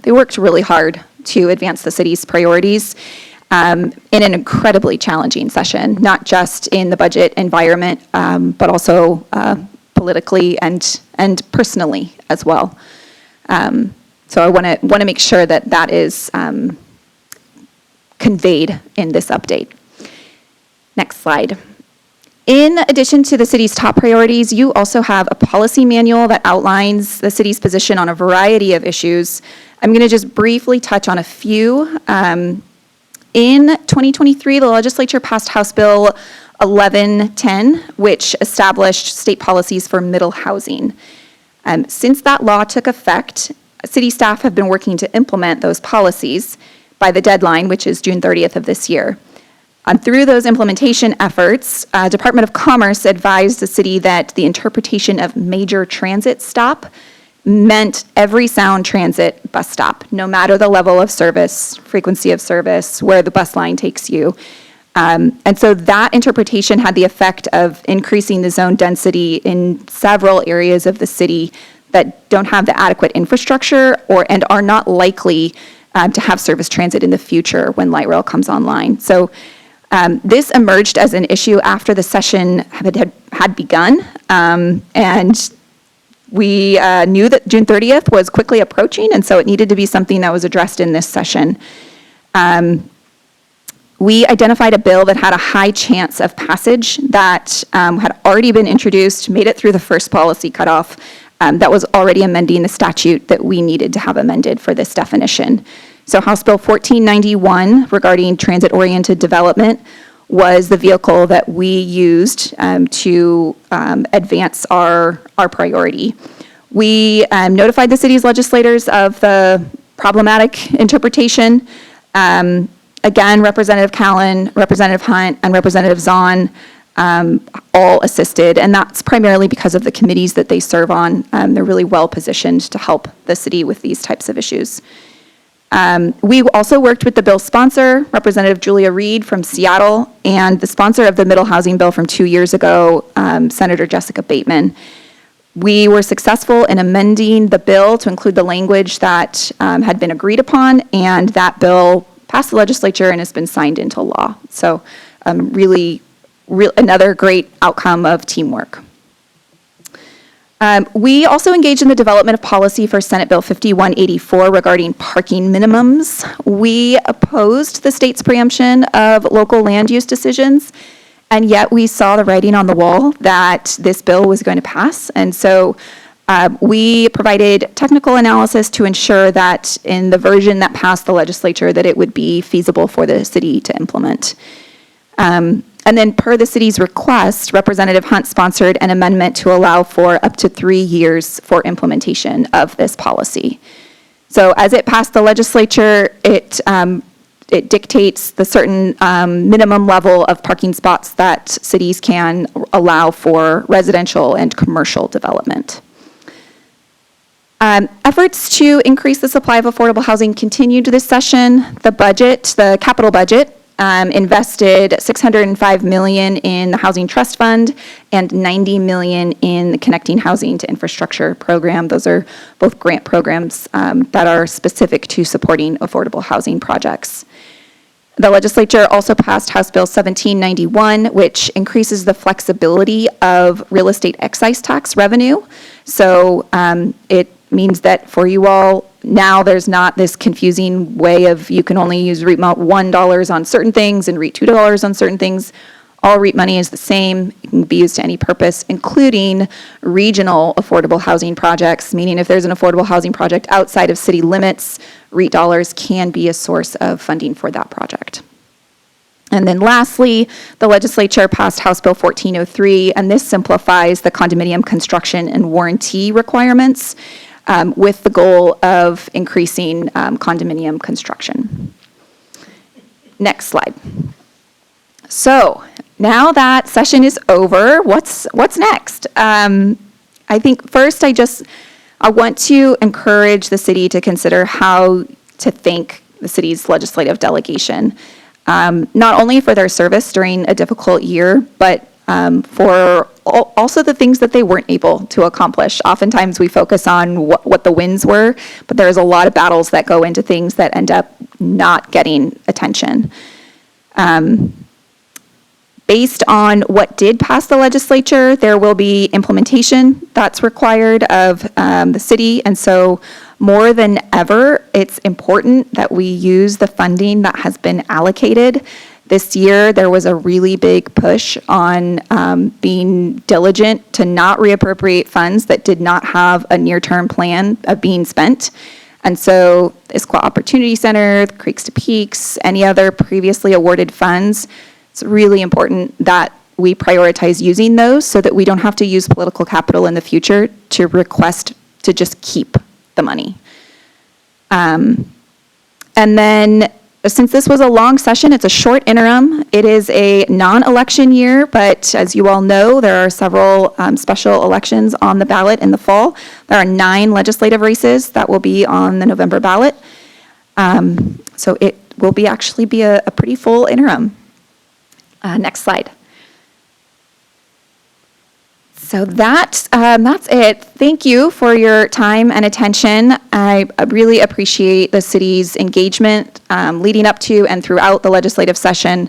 they worked really hard to advance the city's priorities in an incredibly challenging session, not just in the budget environment, but also politically and personally as well. So I want to make sure that is conveyed in this update. Next slide. In addition to the city's top priorities, you also have a policy manual that outlines the city's position on a variety of issues. I'm going to just briefly touch on a few. In 2023, the legislature passed House Bill 1110, which established state policies for middle housing. Since that law took effect, city staff have been working to implement those policies by the deadline, which is June 30th of this year. Through those implementation efforts, Department of Commerce advised the city that the interpretation of major transit stop meant every sound transit bus stop, no matter the level of service, frequency of service, where the bus line takes you. And so that interpretation had the effect of increasing the zone density in several areas of the city that don't have the adequate infrastructure and are not likely to have service transit in the future when light rail comes online. So this emerged as an issue after the session had begun, and we knew that June 30th was quickly approaching, and so it needed to be something that was addressed in this session. We identified a bill that had a high chance of passage that had already been introduced, made it through the first policy cutoff, that was already amending the statute that we needed to have amended for this definition. So House Bill 1491 regarding transit-oriented development was the vehicle that we used to advance our priority. We notified the city's legislators of the problematic interpretation. Again, Representative Callan, Representative Hunt, and Representative Zahn all assisted, and that's primarily because of the committees that they serve on. They're really well positioned to help the city with these types of issues. We also worked with the bill's sponsor, Representative Julia Reed from Seattle, and the sponsor of the middle housing bill from 2 years ago, Senator Jessica Bateman. We were successful in amending the bill to include the language that had been agreed upon, and that bill passed the legislature and has been signed into law. So really another great outcome of teamwork. We also engaged in the development of policy for Senate Bill 5184 regarding parking minimums. We opposed the state's preemption of local land use decisions, and yet we saw the writing on the wall that this bill was going to pass. And so we provided technical analysis to ensure that in the version that passed the legislature that it would be feasible for the city to implement. And then per the city's request, Representative Hunt sponsored an amendment to allow for up to 3 years for implementation of this policy. So as it passed the legislature, it dictates the certain minimum level of parking spots that cities can allow for residential and commercial development. Efforts to increase the supply of affordable housing continued this session. The capital budget, invested $605 million in the Housing Trust Fund and $90 million in the Connecting Housing to Infrastructure program. Those are both grant programs that are specific to supporting affordable housing projects. The legislature also passed House Bill 1791, which increases the flexibility of real estate excise tax revenue. So it means that for you all, now there's not this confusing way of you can only use REIT $1 on certain things and REIT $2 on certain things. All REIT money is the same. It can be used to any purpose, including regional affordable housing projects, meaning if there's an affordable housing project outside of city limits, REIT dollars can be a source of funding for that project. And then lastly, the legislature passed House Bill 1403, and this simplifies the condominium construction and warranty requirements with the goal of increasing condominium construction. Next slide. So now that session is over, what's next? I think first I want to encourage the city to consider how to thank the city's legislative delegation, not only for their service during a difficult year, but for also the things that they weren't able to accomplish. Oftentimes we focus on what the wins were, but there's a lot of battles that go into things that end up not getting attention. Based on what did pass the legislature, there will be implementation that's required of the city, and so more than ever, it's important that we use the funding that has been allocated. This year, there was a really big push on being diligent to not reappropriate funds that did not have a near-term plan of being spent. And so the Issaquah Opportunity Center, the Creeks to Peaks, any other previously awarded funds, it's really important that we prioritize using those so that we don't have to use political capital in the future to request to just keep the money. And then Since this was a long session, it's a short interim. It is a non-election year, but as you all know, there are several special elections on the ballot in the fall. There are 9 legislative races that will be on the November ballot. So it will actually be a pretty full interim. Next slide. So that's it. Thank you for your time and attention. I really appreciate the city's engagement leading up to and throughout the legislative session.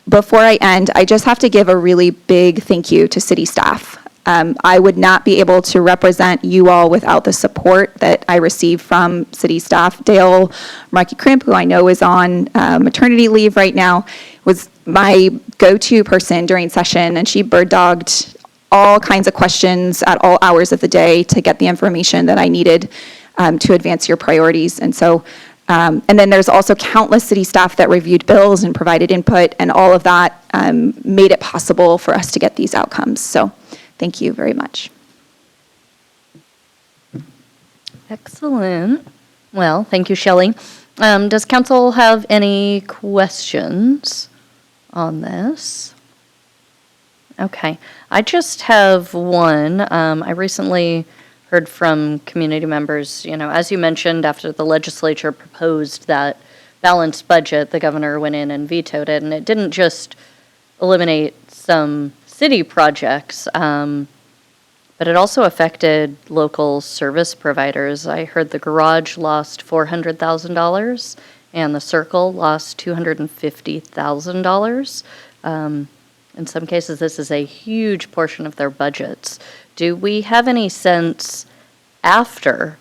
Before I end, I just have to give a really big thank you to city staff. I would not be able to represent you all without the support that I received from city staff. Dale Markey Crimp, who I know is on maternity leave right now, was my go-to person during session, and she bird-dogged all kinds of questions at all hours of the day to get the information that I needed to advance your priorities. And so, and then there's also countless city staff that reviewed bills and provided input, and all of that made it possible for us to get these outcomes. So thank you very much. Excellent. Well, thank you, Shelley. Does council have any questions on this? Okay, I just have one. I recently heard from community members, as you mentioned, after the legislature proposed that balanced budget, the governor went in and vetoed it, and it didn't just eliminate some city projects, but it also affected local service providers. I heard the garage lost $400,000 and the circle lost $250,000. In some cases, this is a huge portion of their budgets. Do we have any sense after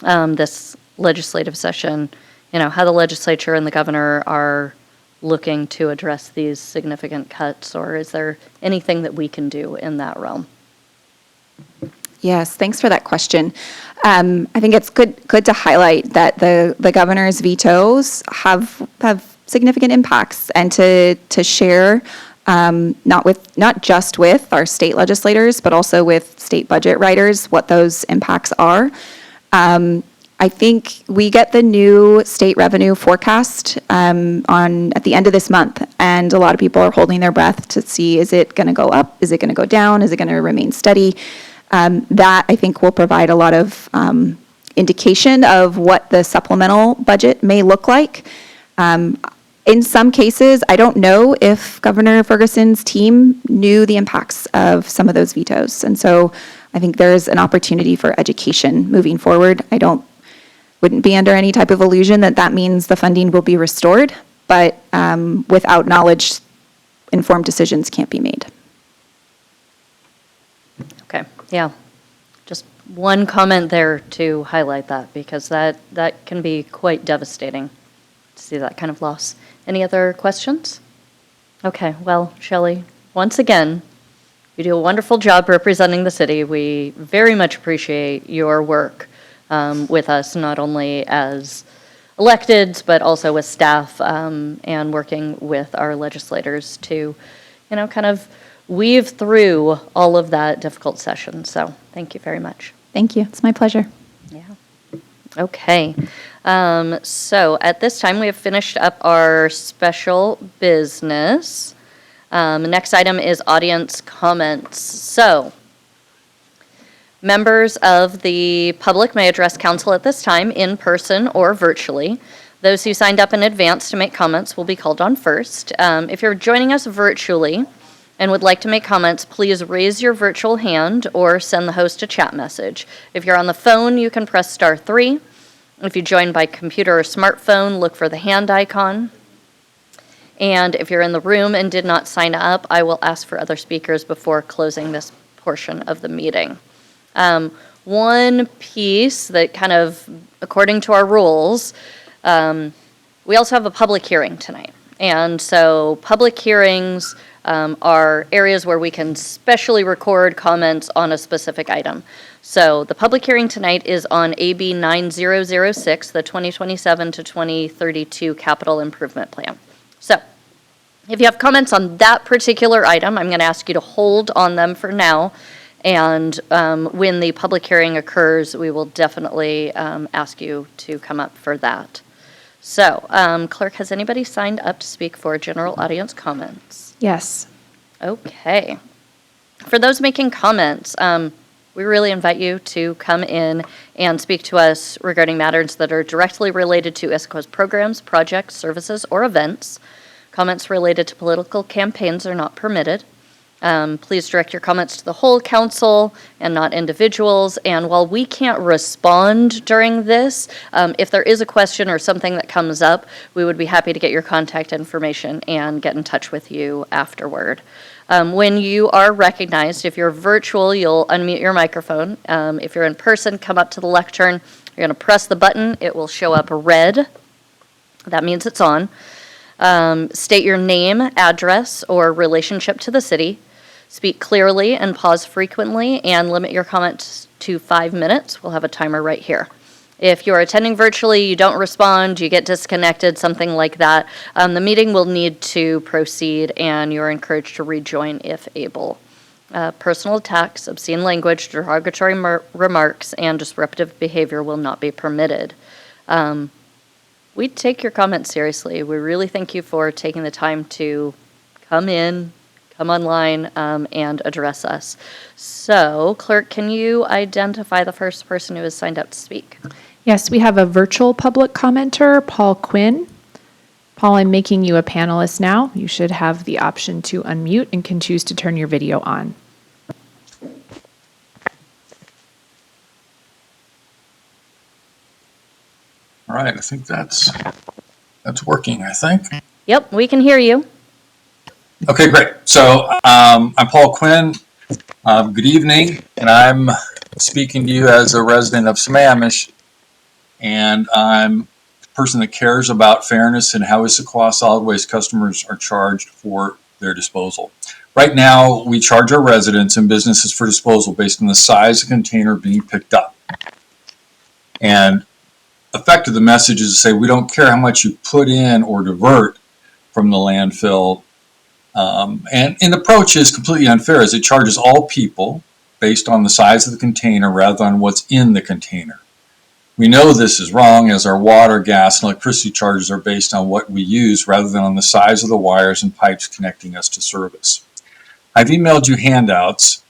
this legislative session, how the legislature and the governor are looking to address these significant cuts, or is there anything that we can do in that realm? Yes, thanks for that question. I think it's good to highlight that the governor's vetoes have significant impacts, and to share not just with our state legislators, but also with state budget writers what those impacts are. I think we get the new state revenue forecast at the end of this month, and a lot of people are holding their breath to see, is it going to go up? Is it going to go down? Is it going to remain steady? That, I think, will provide a lot of indication of what the supplemental budget may look like. In some cases, I don't know if Governor Ferguson's team knew the impacts of some of those vetoes. And so I think there's an opportunity for education moving forward. Wouldn't be under any type of illusion that means the funding will be restored, but without knowledge, informed decisions can't be made. Okay, yeah. Just one comment there to highlight that, because that can be quite devastating to see that kind of loss. Any other questions? Okay, well, Shelley, once again, you do a wonderful job representing the city. We very much appreciate your work with us, not only as electeds, but also with staff and working with our legislators to, kind of weave through all of that difficult session. So thank you very much. Thank you. It's my pleasure. Yeah. Okay. So at this time, we have finished up our special business. The next item is audience comments. So members of the public may address council at this time in person or virtually. Those who signed up in advance to make comments will be called on first. If you're joining us virtually and would like to make comments, please raise your virtual hand or send the host a chat message. If you're on the phone, you can press *3. If you join by computer or smartphone, look for the hand icon. And if you're in the room and did not sign up, I will ask for other speakers before closing this portion of the meeting. One piece that kind of, according to our rules, we also have a public hearing tonight. And so public hearings are areas where we can specially record comments on a specific item. So the public hearing tonight is on AB 9006, the 2027 to 2032 Capital Improvement Plan. So if you have comments on that particular item, I'm going to ask you to hold on them for now. And when the public hearing occurs, we will definitely ask you to come up for that. So, clerk, has anybody signed up to speak for general audience comments? Yes. Okay. For those making comments, we really invite you to come in and speak to us regarding matters that are directly related to Issaquah's programs, projects, services, or events. Comments related to political campaigns are not permitted. Please direct your comments to the whole council and not individuals. And while we can't respond during this, if there is a question or something that comes up, we would be happy to get your contact information and get in touch with you afterward. When you are recognized, if you're virtual, you'll unmute your microphone. If you're in person, come up to the lectern. You're going to press the button. It will show up red. That means it's on. State your name, address, or relationship to the city. Speak clearly and pause frequently, and limit your comments to 5 minutes. We'll have a timer right here. If you're attending virtually, you don't respond, you get disconnected, something like that, the meeting will need to proceed, and you're encouraged to rejoin if able. Personal attacks, obscene language, derogatory remarks, and disruptive behavior will not be permitted. We take your comments seriously. We really thank you for taking the time to come in, come online, and address us. So, clerk, can you identify the first person who has signed up to speak? Yes, we have a virtual public commenter, Paul Quinn. Paul, I'm making you a panelist now. You should have the option to unmute and can choose to turn your video on. All right, I think that's working, I think. Yep, we can hear you. Okay, great. So I'm Paul Quinn. Good evening, and I'm speaking to you as a resident of Sammamish, and I'm a person that cares about fairness and how Issaquah solid waste customers are charged for their disposal. Right now, we charge our residents and businesses for disposal based on the size of the container being picked up. And effect of the message is to say we don't care how much you put in or divert from the landfill. And the approach is completely unfair as it charges all people based on the size of the container rather than what's in the container. We know this is wrong as our water, gas, and electricity charges are based on what we use rather than on the size of the wires and pipes connecting us to service. I've emailed you handouts.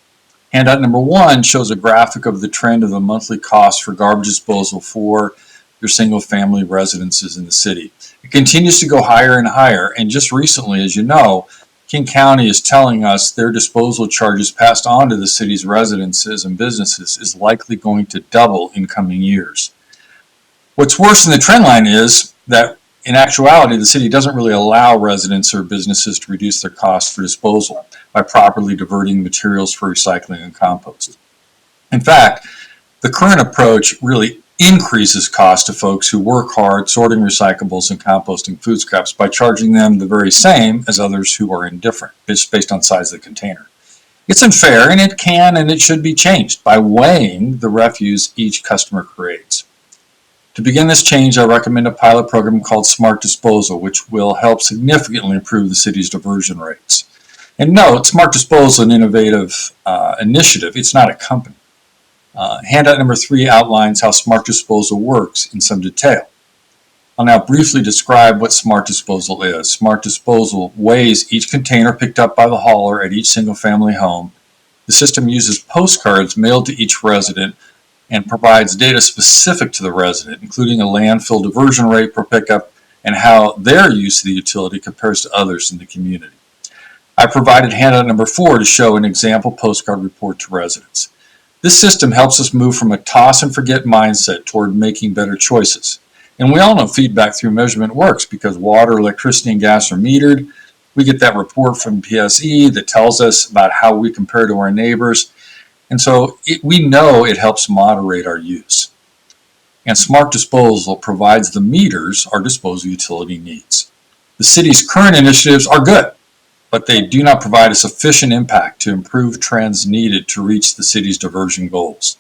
Handout number 1 shows a graphic of the trend of the monthly cost for garbage disposal for your single-family residences in the city. It continues to go higher and higher, and just recently, as you know, King County is telling us their disposal charges passed on to the city's residences and businesses is likely going to double in coming years. What's worse than the trend line is that in actuality, the city doesn't really allow residents or businesses to reduce their costs for disposal by properly diverting materials for recycling and compost. In fact, the current approach really increases cost to folks who work hard sorting recyclables and composting food scraps by charging them the very same as others who are indifferent, just based on size of the container. It's unfair, and it can and it should be changed by weighing the refuse each customer creates. To begin this change, I recommend a pilot program called Smart Disposal, which will help significantly improve the city's diversion rates. And note, Smart Disposal is an innovative initiative. It's not a company. Handout number 3 outlines how Smart Disposal works in some detail. I'll now briefly describe what Smart Disposal is. Smart Disposal weighs each container picked up by the hauler at each single-family home. The system uses postcards mailed to each resident and provides data specific to the resident, including a landfill diversion rate per pickup and how their use of the utility compares to others in the community. I provided handout number 4 to show an example postcard report to residents. This system helps us move from a toss and forget mindset toward making better choices. And we all know feedback through measurement works because water, electricity, and gas are metered. We get that report from PSE that tells us about how we compare to our neighbors. And so we know it helps moderate our use. And Smart Disposal provides the meters our disposal utility needs. The city's current initiatives are good, but they do not provide a sufficient impact to improve trends needed to reach the city's diversion goals.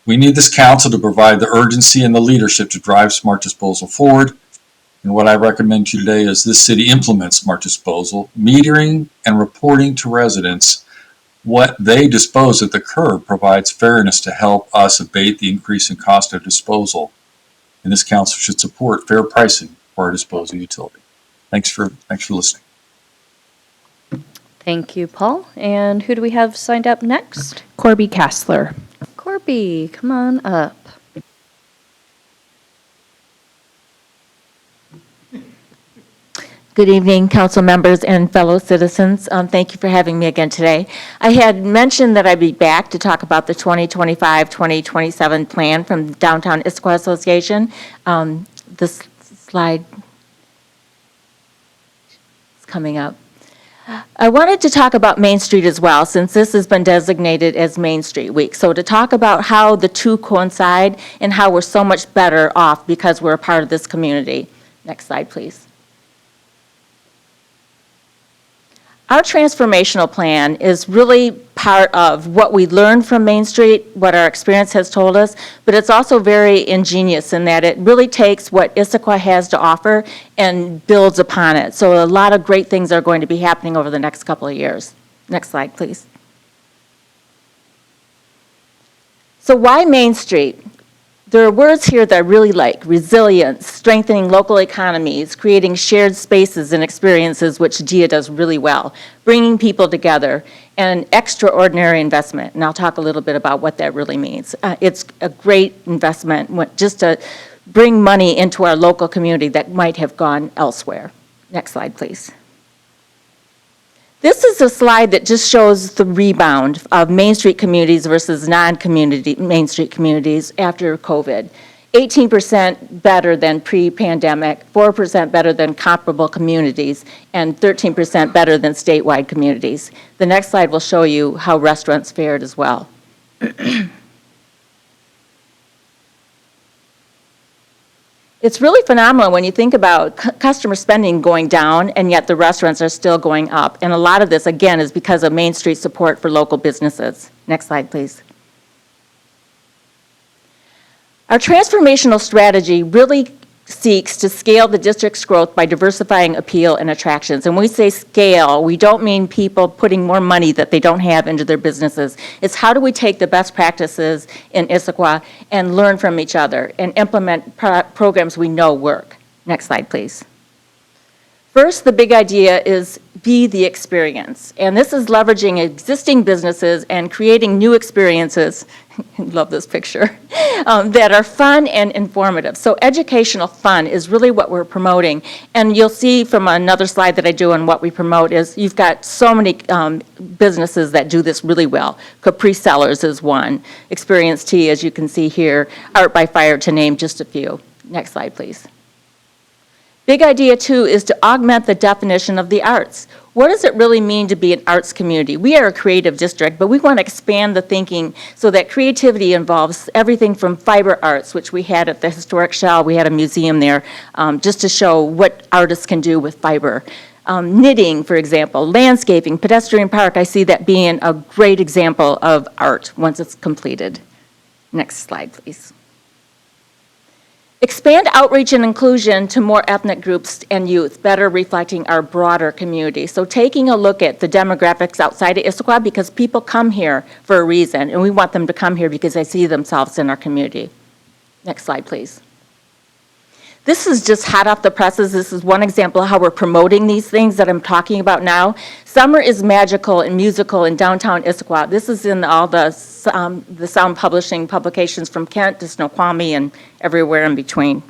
We need this council to provide the urgency and the leadership to drive Smart Disposal forward. And what I recommend to you today is this city implement Smart Disposal, metering and reporting to residents what they dispose at the curb provides fairness to help us abate the increase in cost of disposal. And this council should support fair pricing require disposal utility. Thanks for listening. Thank you, Paul. And who do we have signed up next? Corby Castler. Corby, come on up. Good evening, council members and fellow citizens. Thank you for having me again today. I had mentioned that I'd be back to talk about the 2025-2027 plan from Downtown Issaquah Association. This slide is coming up. I wanted to talk about Main Street as well, since this has been designated as Main Street Week. So to talk about how the two coincide and how we're so much better off because we're a part of this community. Next slide, please. Our transformational plan is really part of what we learned from Main Street, what our experience has told us, but it's also very ingenious in that it really takes what Issaquah has to offer and builds upon it. So a lot of great things are going to be happening over the next couple of years. Next slide, please. So why Main Street? There are words here that I really like: resilience, strengthening local economies, creating shared spaces and experiences, which GIA does really well, bringing people together, and extraordinary investment. And I'll talk a little bit about what that really means. It's a great investment just to bring money into our local community that might have gone elsewhere. Next slide, please. This is a slide that just shows the rebound of Main Street communities versus non-community Main Street communities after COVID. 18% better than pre-pandemic, 4% better than comparable communities, and 13% better than statewide communities. The next slide will show you how restaurants fared as well. It's really phenomenal when you think about customer spending going down, and yet the restaurants are still going up. And a lot of this, again, is because of Main Street support for local businesses. Next slide, please. Our transformational strategy really seeks to scale the district's growth by diversifying appeal and attractions. And when we say scale, we don't mean people putting more money that they don't have into their businesses. It's how do we take the best practices in Issaquah and learn from each other and implement programs we know work. Next slide, please. First, the big idea is be the experience. And this is leveraging existing businesses and creating new experiences, love this picture, that are fun and informative. So educational fun is really what we're promoting. And you'll see from another slide that I do on what we promote is you've got so many businesses that do this really well. Capri Sellers is one. Experience Tea, as you can see here. Art by Fire, to name just a few. Next slide, please. Big idea, too, is to augment the definition of the arts. What does it really mean to be an arts community? We are a creative district, but we want to expand the thinking so that creativity involves everything from fiber arts, which we had at the Historic Shell. We had a museum there just to show what artists can do with fiber. Knitting, for example, landscaping, pedestrian park, I see that being a great example of art once it's completed. Next slide, please. Expand outreach and inclusion to more ethnic groups and youth, better reflecting our broader community. So taking a look at the demographics outside of Issaquah, because people come here for a reason, and we want them to come here because they see themselves in our community. Next slide, please. This is just hot off the presses. This is one example of how we're promoting these things that I'm talking about now. Summer is magical and musical in downtown Issaquah. This is in all the sound publishing publications from Kent to Snoqualmie and everywhere in between.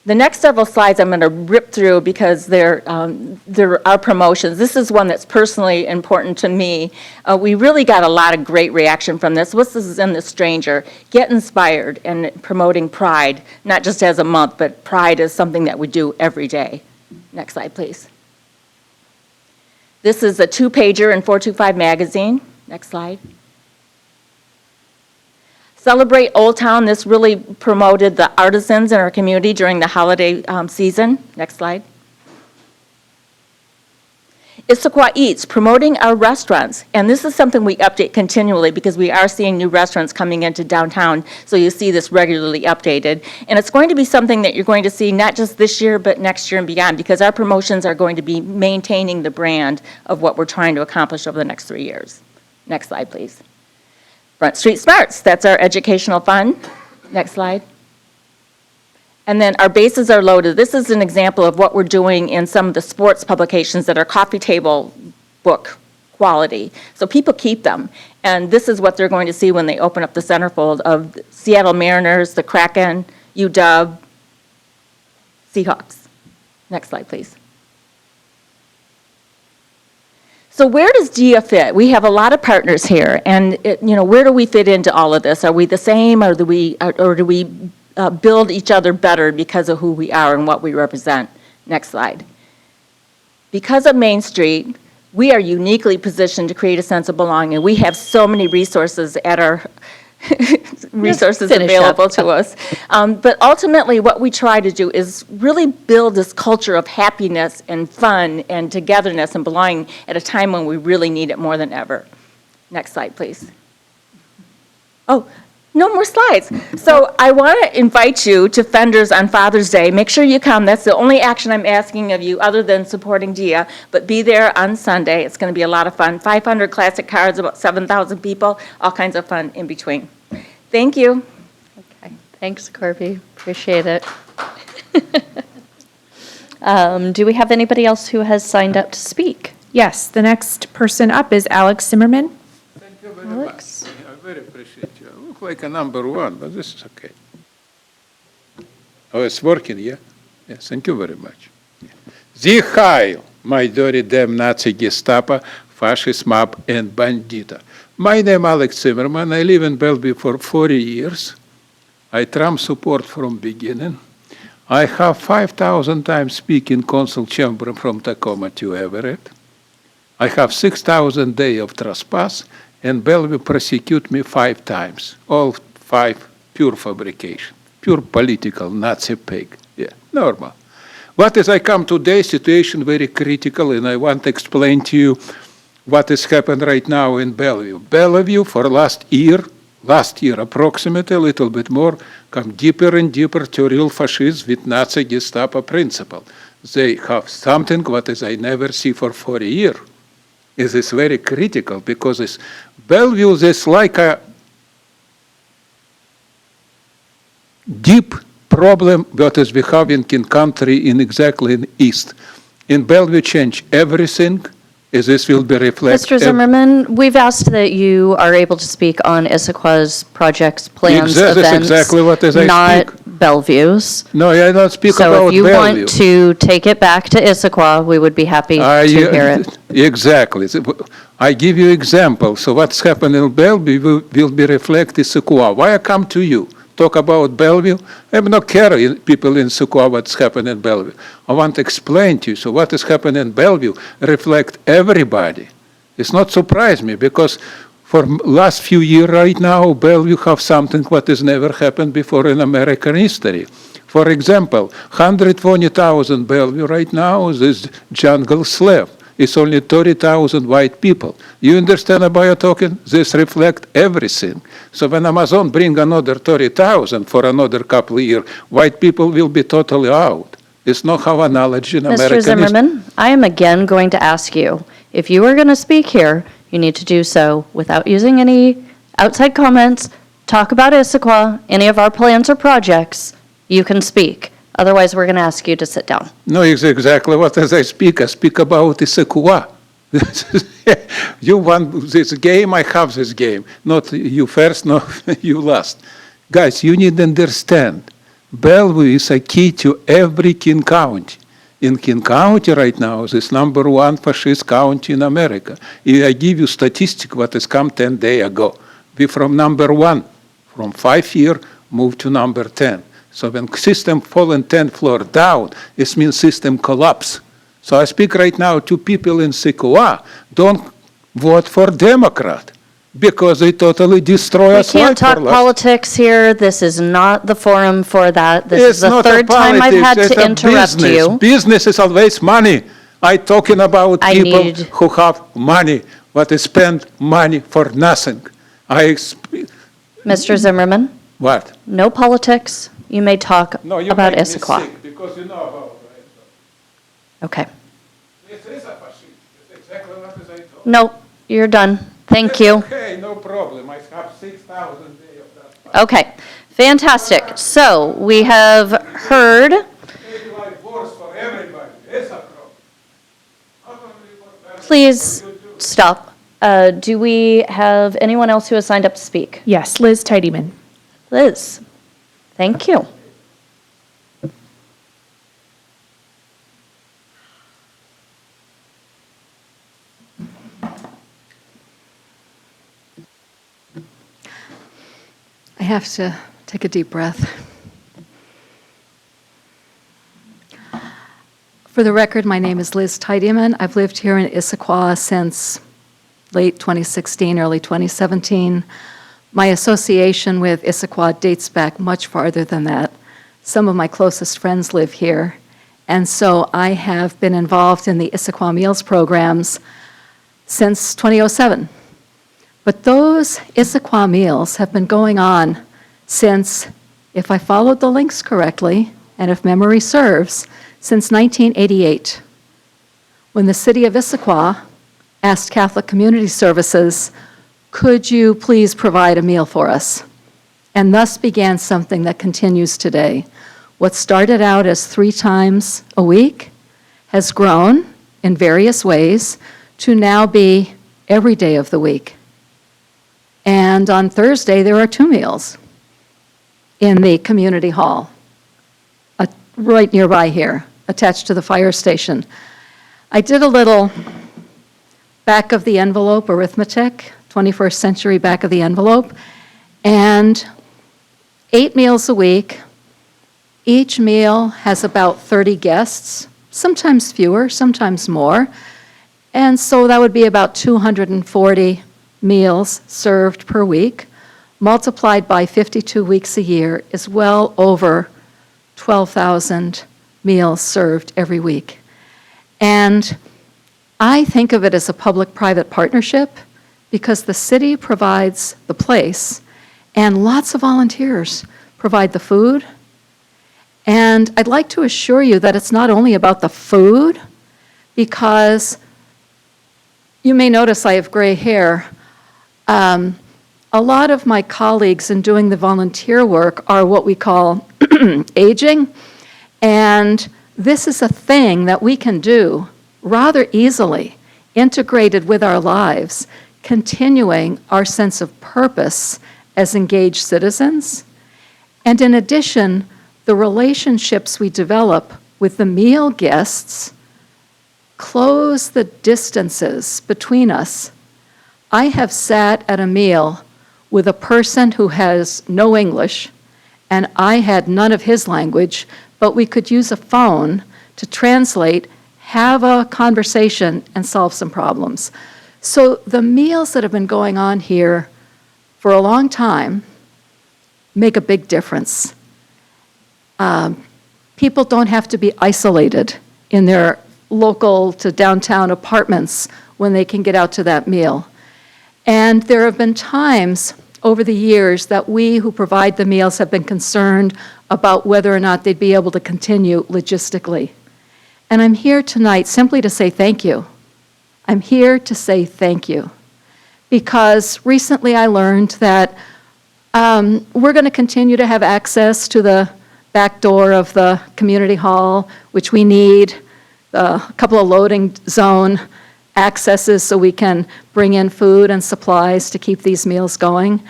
The next several slides I'm going to rip through because there are promotions. This is one that's personally important to me. We really got a lot of great reaction from this. This is in The Stranger. Get inspired and promoting Pride, not just as a month, but Pride is something that we do every day. Next slide, please. This is a 2-pager in 425 magazine. Next slide. Celebrate Old Town. This really promoted the artisans in our community during the holiday season. Next slide. Issaquah Eats, promoting our restaurants. And this is something we update continually because we are seeing new restaurants coming into downtown. So you see this regularly updated. And it's going to be something that you're going to see not just this year, but next year and beyond, because our promotions are going to be maintaining the brand of what we're trying to accomplish over the next 3 years. Next slide, please. Front Street Smarts, that's our educational fund. Next slide. And then our bases are loaded. This is an example of what we're doing in some of the sports publications that are coffee table book quality. So people keep them. And this is what they're going to see when they open up the centerfold of Seattle Mariners, the Kraken, UW, Seahawks. Next slide, please. So where does DIA fit? We have a lot of partners here, and where do we fit into all of this? Are we the same, or do we build each other better because of who we are and what we represent? Next slide. Because of Main Street, we are uniquely positioned to create a sense of belonging. We have so many resources at our available to us. But ultimately, what we try to do is really build this culture of happiness and fun and togetherness and belonging at a time when we really need it more than ever. Next slide, please. Oh, no more slides. So I want to invite you to Fenders on Father's Day. Make sure you come. That's the only action I'm asking of you other than supporting DIA. But be there on Sunday. It's going to be a lot of fun. 500 classic cards, about 7,000 people, all kinds of fun in between. Thank you. Okay, thanks, Corby. Appreciate it. Do we have anybody else who has signed up to speak? Yes, the next person up is Alex Zimmerman. Thank you very much. I very appreciate you. I look like a number one, but this is okay. Oh, it's working, yeah? Yes, thank you very much. Sie Heil, my dirty damn Nazi Gestapo, fascist mob, and bandita. My name is Alex Zimmerman. I live in Bellevue for 40 years. I Trump support from beginning. I have 5,000 times speaking council chamber from Tacoma to Everett. I have 6,000 days of trespass, and Bellevue prosecute me 5 times. All 5 pure fabrication, pure political Nazi pig. Yeah, normal. What is I come today, situation very critical, and I want to explain to you what is happening right now in Bellevue. Bellevue for last year approximately, a little bit more, come deeper and deeper to real fascism with Nazi Gestapo principle. They have something what is I never see for 40 years. It is very critical because it's Bellevue is like a deep problem that is we have in country in exactly in East. In Bellevue change everything. Is this will be reflected? Mr. Zimmerman, we've asked that you are able to speak on Issaquah's projects, plans, That's events, exactly what I not speak. Bellevue's. No, I don't speak So about if you Bellevue. want to take it back to Issaquah, we would be happy to hear it. Exactly. I give you example. So what's happening in Bellevue will be reflected in Issaquah. Why I come to you? Talk about Bellevue. I'm not caring people in Issaquah what's happening in Bellevue. I want to explain to you. So what is happening in Bellevue reflect everybody. It's not surprise me because for last few years right now, Bellevue have something what has never happened before in American history. For example, 120,000 Bellevue right now is this jungle slave. It's only 30,000 white people. You understand about your talking? This reflect everything. So when Amazon bring another 30,000 for another couple of years, white people will be totally out. It's not how analogy in American Mr. Zimmerman, I am again going to ask you, if you are going to speak here, you need to do so without using any outside comments, talk about Issaquah, any of our plans or projects, you can speak. Otherwise, we're going to ask you to sit down. No, it's exactly what as I speak about Issaquah. You want this game, I have this game. Not you first, no, you last. Guys, you need to understand, Bellevue is a key to every King County. In King County right now is number 1 fascist county in America. I give you statistic what has come 10 days ago. We from number 1, from 5 years, moved to number 10. So when system fallen 10 floor down, it means system collapse. So I speak right now to people in Issaquah, don't vote for Democrat because they totally destroy us. We can't talk politics here. This is not the forum for that. This is the third time I've had to interrupt you. Business is always money. I'm talking about people who have money, but they spend money for nothing. Mr. Zimmerman? What? No politics. You may talk about Issaquah. Because you know about it. Okay. This is a fascist. It's exactly what I told. No, you're done. Thank you. Okay, no problem. I have 6,000 days of that. Okay. Fantastic. So we have heard, please stop. Do we have anyone else who has signed up to speak? Yes, Liz Tidyman. Liz, thank you. I have to take a deep breath. For the record, my name is Liz Tidyman. I've lived here in Issaquah since late 2016, early 2017. My association with Issaquah dates back much farther than that. Some of my closest friends live here, and so I have been involved in the Issaquah Meals programs since 2007. But those Issaquah meals have been going on since, if I followed the links correctly, and if memory serves, since 1988, when the city of Issaquah asked Catholic Community Services, could you please provide a meal for us? And thus began something that continues today. What started out as 3 times a week has grown in various ways to now be every day of the week. And on Thursday, there are 2 meals in the community hall, right nearby here, attached to the fire station. I did a little back of the envelope arithmetic, 21st century back of the envelope, and 8 meals a week. Each meal has about 30 guests, sometimes fewer, sometimes more. And so that would be about 240 meals served per week, multiplied by 52 weeks a year, is well over 12,000 meals served every week. And I think of it as a public-private partnership because the city provides the place and lots of volunteers provide the food. And I'd like to assure you that it's not only about the food, because you may notice I have gray hair. A lot of my colleagues in doing the volunteer work are what we call aging, and this is a thing that we can do rather easily, integrated with our lives, continuing our sense of purpose as engaged citizens. And in addition, the relationships we develop with the meal guests close the distances between us. I have sat at a meal with a person who has no English, and I had none of his language, but we could use a phone to translate, have a conversation, and solve some problems. So the meals that have been going on here for a long time make a big difference. People don't have to be isolated in their local to downtown apartments when they can get out to that meal. And there have been times over the years that we who provide the meals have been concerned about whether or not they'd be able to continue logistically. And I'm here tonight simply to say thank you. I'm here to say thank you. Because recently I learned that we're going to continue to have access to the back door of the community hall, which we need, a couple of loading zone accesses so we can bring in food and supplies to keep these meals going.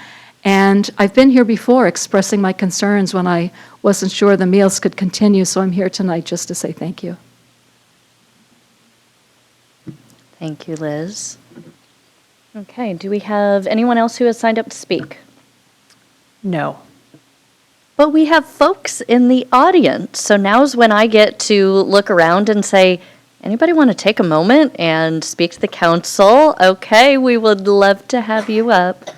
And I've been here before expressing my concerns when I wasn't sure the meals could continue, so I'm here tonight just to say thank you. Thank you, Liz. Okay, do we have anyone else who has signed up to speak? No. But we have folks in the audience, so now's when I get to look around and say, anybody want to take a moment and speak to the council? Okay, we would love to have you up.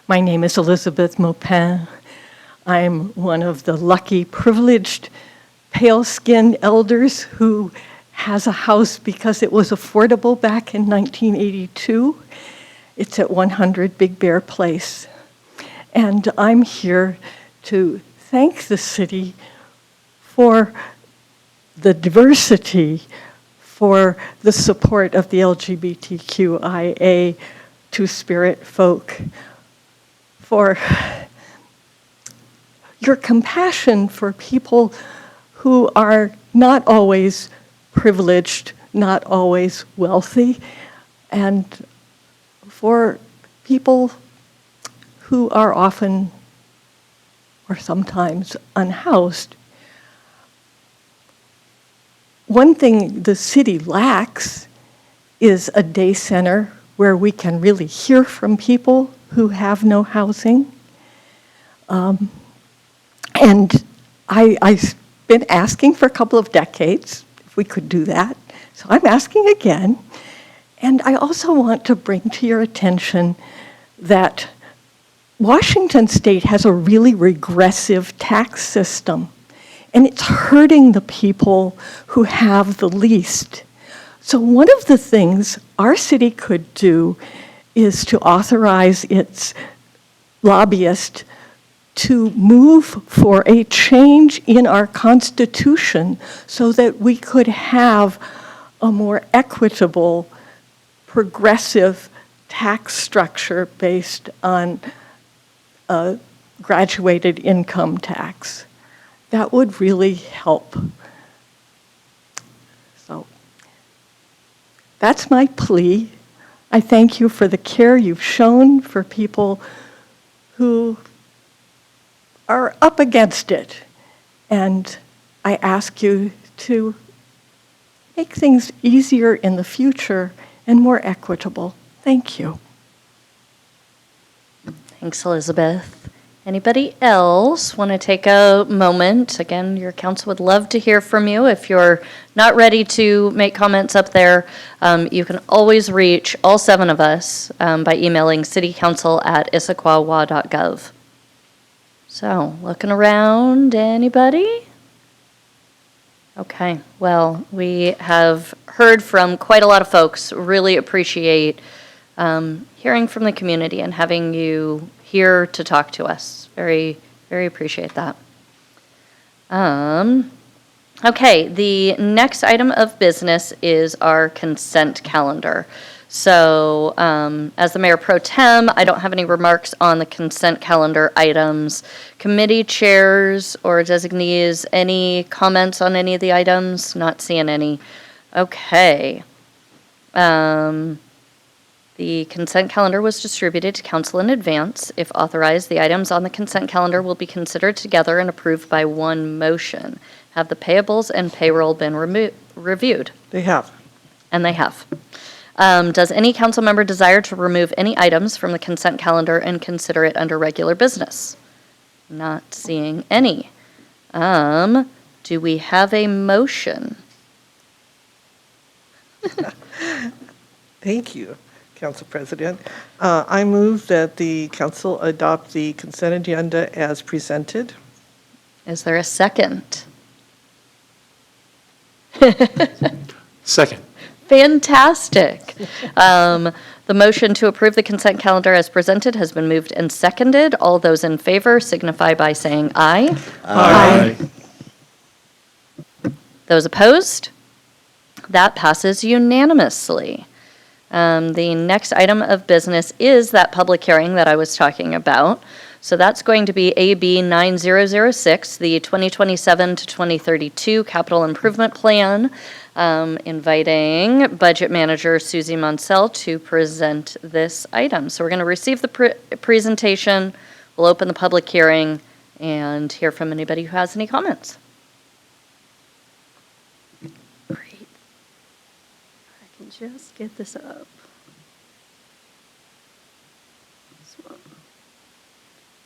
My name is Elizabeth Maupin. I'm one of the lucky, privileged, pale-skinned elders who has a house because it was affordable back in 1982. It's at 100 Big Bear Place. And I'm here to thank the city for the diversity, for the support of the LGBTQIA Two-Spirit folk for your compassion for people who are not always privileged, not always wealthy, and for people who are often or sometimes unhoused. One thing the city lacks is a day center where we can really hear from people who have no housing. And I've been asking for a couple of decades if we could do that. So I'm asking again. And I also want to bring to your attention that Washington State has a really regressive tax system, and it's hurting the people who have the least. So one of the things our city could do is to authorize its lobbyist to move for a change in our Constitution so that we could have a more equitable, progressive tax structure based on a graduated income tax. That would really help. So that's my plea. I thank you for the care you've shown for people who are up against it. And I ask you to make things easier in the future and more equitable. Thank you. Thanks, Elizabeth. Anybody else want to take a moment? Again, your council would love to hear from you. If you're not ready to make comments up there, you can always reach all 7 of us by emailing citycouncil@issaquahwa.gov. So, looking around, anybody? Okay, well, we have heard from quite a lot of folks. Really appreciate hearing from the community and having you here to talk to us. Very, very appreciate that. Okay, the next item of business is our consent calendar. So, as the Mayor Pro Tem, I don't have any remarks on the consent calendar items. Committee chairs or designees, any comments on any of the items? Not seeing any. Okay. The consent calendar was distributed to council in advance. If authorized, the items on the consent calendar will be considered together and approved by one motion. Have the payables and payroll been reviewed? They have. And they have. Does any council member desire to remove any items from the consent calendar and consider it under regular business? Not seeing any. Do we have a motion? Thank you, Council President. I move that the council adopt the consent agenda as presented. Is there a second? Second. Fantastic. The motion to approve the consent calendar as presented has been moved and seconded. All those in favor signify by saying aye. Aye. Those opposed? That passes unanimously. The next item of business is that public hearing that I was talking about. So that's going to be AB 9006, the 2027 to 2032 Capital Improvement Plan. Inviting Budget Manager Susie Monsell to present this item. So we're going to receive the presentation, we'll open the public hearing, and hear from anybody who has any comments. Great. I can just get this up.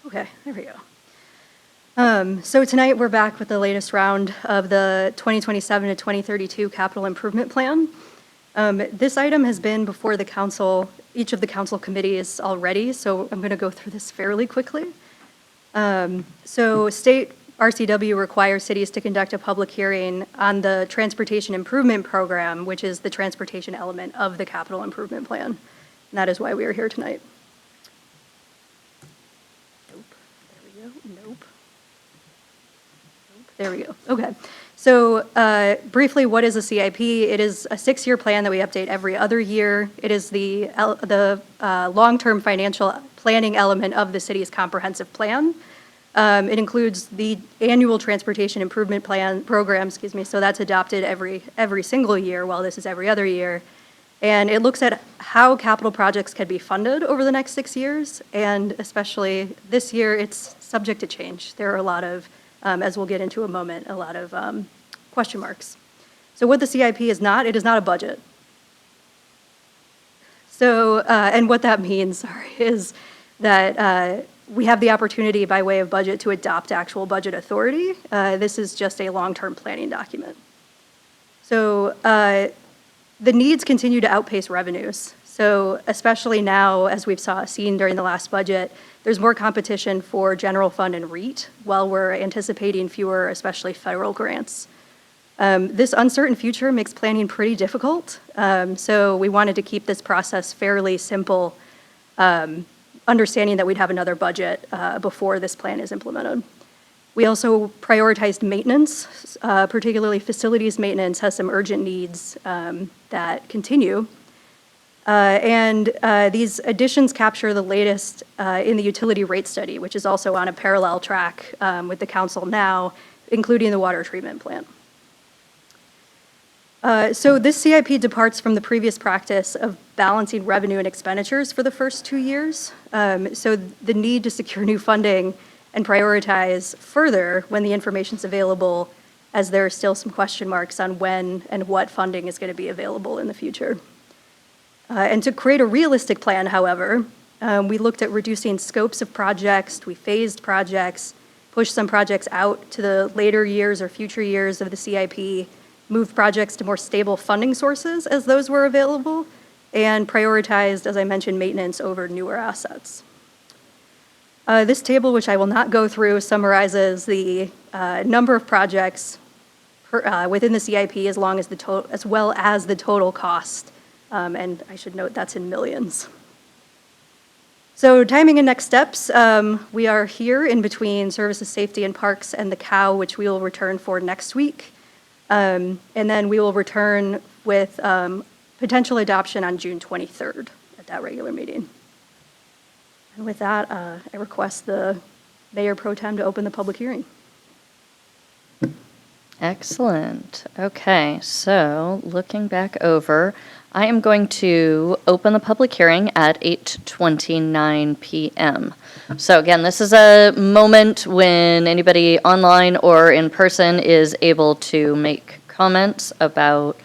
Okay, there we go. So tonight we're back with the latest round of the 2027 to 2032 Capital Improvement Plan. This item has been before the council, each of the council committees already, so I'm going to go through this fairly quickly. So state RCW requires cities to conduct a public hearing on the Transportation Improvement Program, which is the transportation element of the Capital Improvement Plan. And that is why we are here tonight. Nope. There we go. Nope. Nope. There we go. Okay. So briefly, what is a CIP? It is a 6-year plan that we update every other year. It is the long-term financial planning element of the city's comprehensive plan. It includes the annual transportation improvement program, so that's adopted every single year, while this is every other year. And it looks at how capital projects can be funded over the next 6 years, and especially this year, it's subject to change. There are a lot of, as we'll get into in a moment, a lot of question marks. So what the CIP is not, it is not a budget. So, and what that means, is that we have the opportunity by way of budget to adopt actual budget authority. This is just a long-term planning document. So the needs continue to outpace revenues. So especially now, as we've seen during the last budget, there's more competition for general fund and REIT, while we're anticipating fewer, especially federal grants. This uncertain future makes planning pretty difficult. So we wanted to keep this process fairly simple, understanding that we'd have another budget before this plan is implemented. We also prioritized maintenance, particularly facilities maintenance has some urgent needs that continue. And these additions capture the latest in the utility rate study, which is also on a parallel track with the council now, including the water treatment plant. So this CIP departs from the previous practice of balancing revenue and expenditures for the first 2 years. So the need to secure new funding and prioritize further when the information's available, as there are still some question marks on when and what funding is going to be available in the future. And to create a realistic plan, however, we looked at reducing scopes of projects, we phased projects, pushed some projects out to the later years or future years of the CIP, moved projects to more stable funding sources as those were available, and prioritized, as I mentioned, maintenance over newer assets. This table, which I will not go through, summarizes the number of projects within the CIP as well as the total cost. And I should note that's in millions. So timing and next steps, we are here in between Services, Safety, and Parks and the COW, which we will return for next week. And then we will return with potential adoption on June 23rd at that regular meeting. And with that, I request the Mayor Pro Tem to open the public hearing. Excellent. Okay, so looking back over, I am going to open the public hearing at 8:29 p.m. So again, this is a moment when anybody online or in person is able to make comments about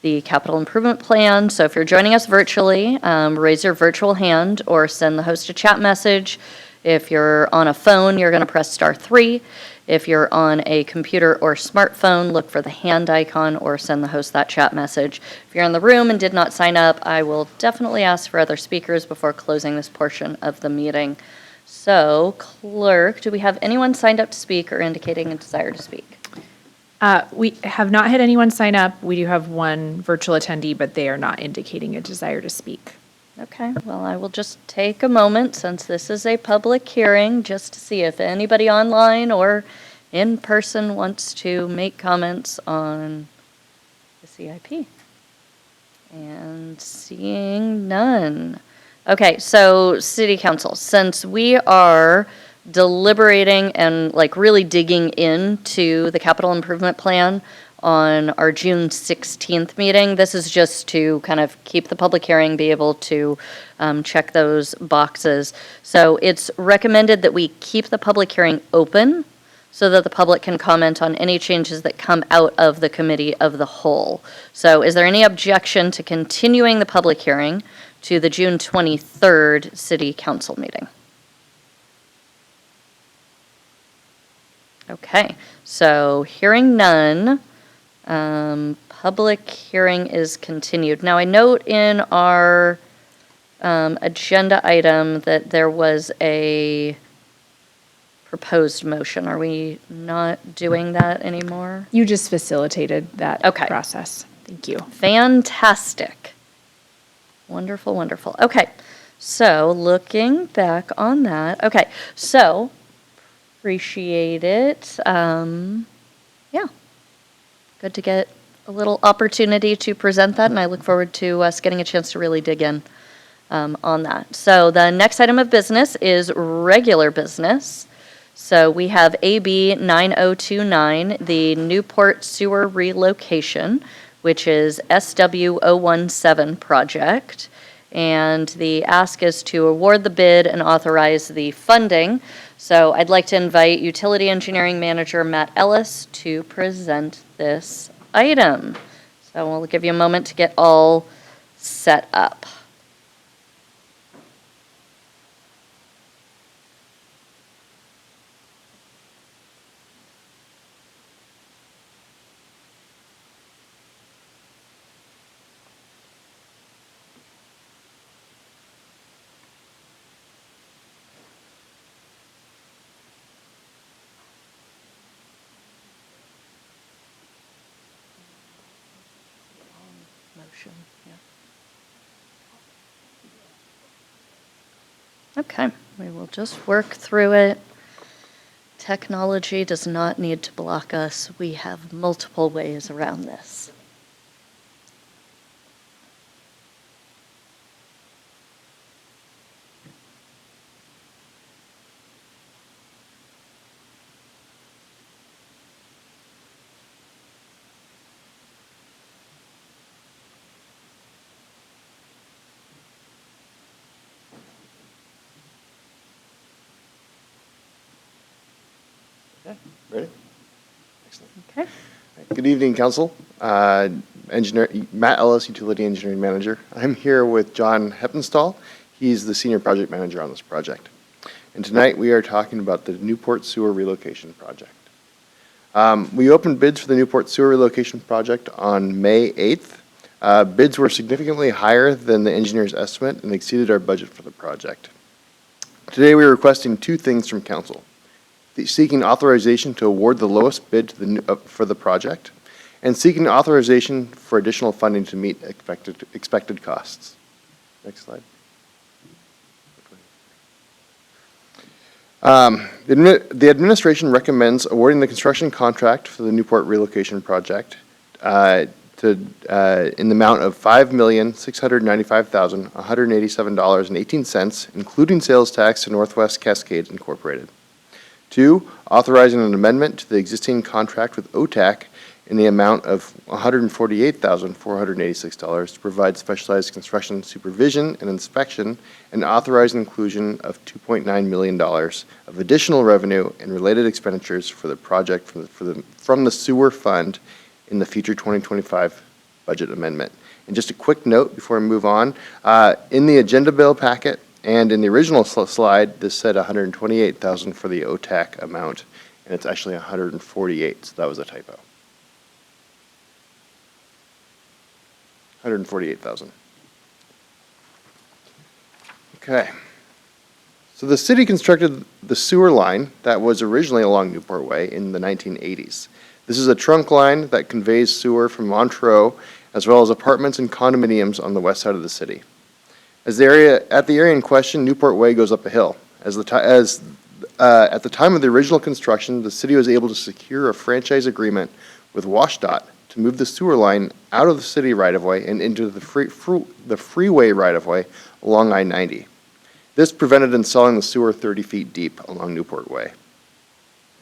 the capital improvement plan. So if you're joining us virtually, raise your virtual hand or send the host a chat message. If you're on a phone, you're going to press *3. If you're on a computer or smartphone, look for the hand icon or send the host that chat message. If you're in the room and did not sign up, I will definitely ask for other speakers before closing this portion of the meeting. So, clerk, do we have anyone signed up to speak or indicating a desire to speak? We have not had anyone sign up. We do have one virtual attendee, but they are not indicating a desire to speak. Okay, well, I will just take a moment, since this is a public hearing, just to see if anybody online or in person wants to make comments on the CIP. And seeing none. Okay, so City Council, since we are deliberating and really digging into the capital improvement plan on our June 16th meeting, this is just to kind of keep the public hearing, be able to check those boxes. So it's recommended that we keep the public hearing open so that the public can comment on any changes that come out of the committee of the whole. So is there any objection to continuing the public hearing to the June 23rd City Council meeting? Okay, so hearing none, public hearing is continued. Now, I note in our agenda item that there was a proposed motion. Are we not doing that anymore? You just facilitated that process. Thank you. Fantastic. Wonderful, wonderful. Okay, so looking back on that. Okay, so appreciate it. Yeah. Good to get a little opportunity to present that, and I look forward to us getting a chance to really dig in on that. So the next item of business is regular business. So we have AB 9029, the Newport Sewer Relocation, which is SW017 project. And the ask is to award the bid and authorize the funding. So I'd like to invite Utility Engineering Manager Matt Ellis to present this item. So we'll give you a moment to get all set up. Okay, we will just work through it. Technology does not need to block us. We have multiple ways around this. Ready? Excellent. Okay. Good evening, Council. Engineer Matt Ellis, Utility Engineering Manager. I'm here with John Heppenstall. He's the Senior Project Manager on this project. And tonight we are talking about the Newport Sewer Relocation Project. We opened bids for the Newport Sewer Relocation Project on May 8th. Bids were significantly higher than the engineer's estimate and exceeded our budget for the project. Today we are requesting two things from Council. Seeking authorization to award the lowest bid to for the project, and seeking authorization for additional funding to meet expected costs. Next slide. The administration recommends awarding the construction contract for the Newport relocation project in the amount of $5,695,187.18, including sales tax to Northwest Cascades Incorporated. 2, authorizing an amendment to the existing contract with OTAC in the amount of $148,486 to provide specialized construction supervision and inspection, and authorize inclusion of $2.9 million of additional revenue and related expenditures for the project from the sewer fund in the future 2025 budget amendment. And just a quick note before we move on, in the agenda bill packet, and in the original slide, this said $128,000 for the OTAC amount, and it's actually $148,000, so that was a typo. $148,000. Okay. So the city constructed the sewer line that was originally along Newport Way in the 1980s. This is a trunk line that conveys sewer from Montreux, as well as apartments and condominiums on the west side of the city. At the area in question, Newport Way goes up a hill. At the time of the original construction, the city was able to secure a franchise agreement with WashDOT to move the sewer line out of the city right-of-way and into the freeway right-of-way along I-90. This prevented installing the sewer 30 feet deep along Newport Way.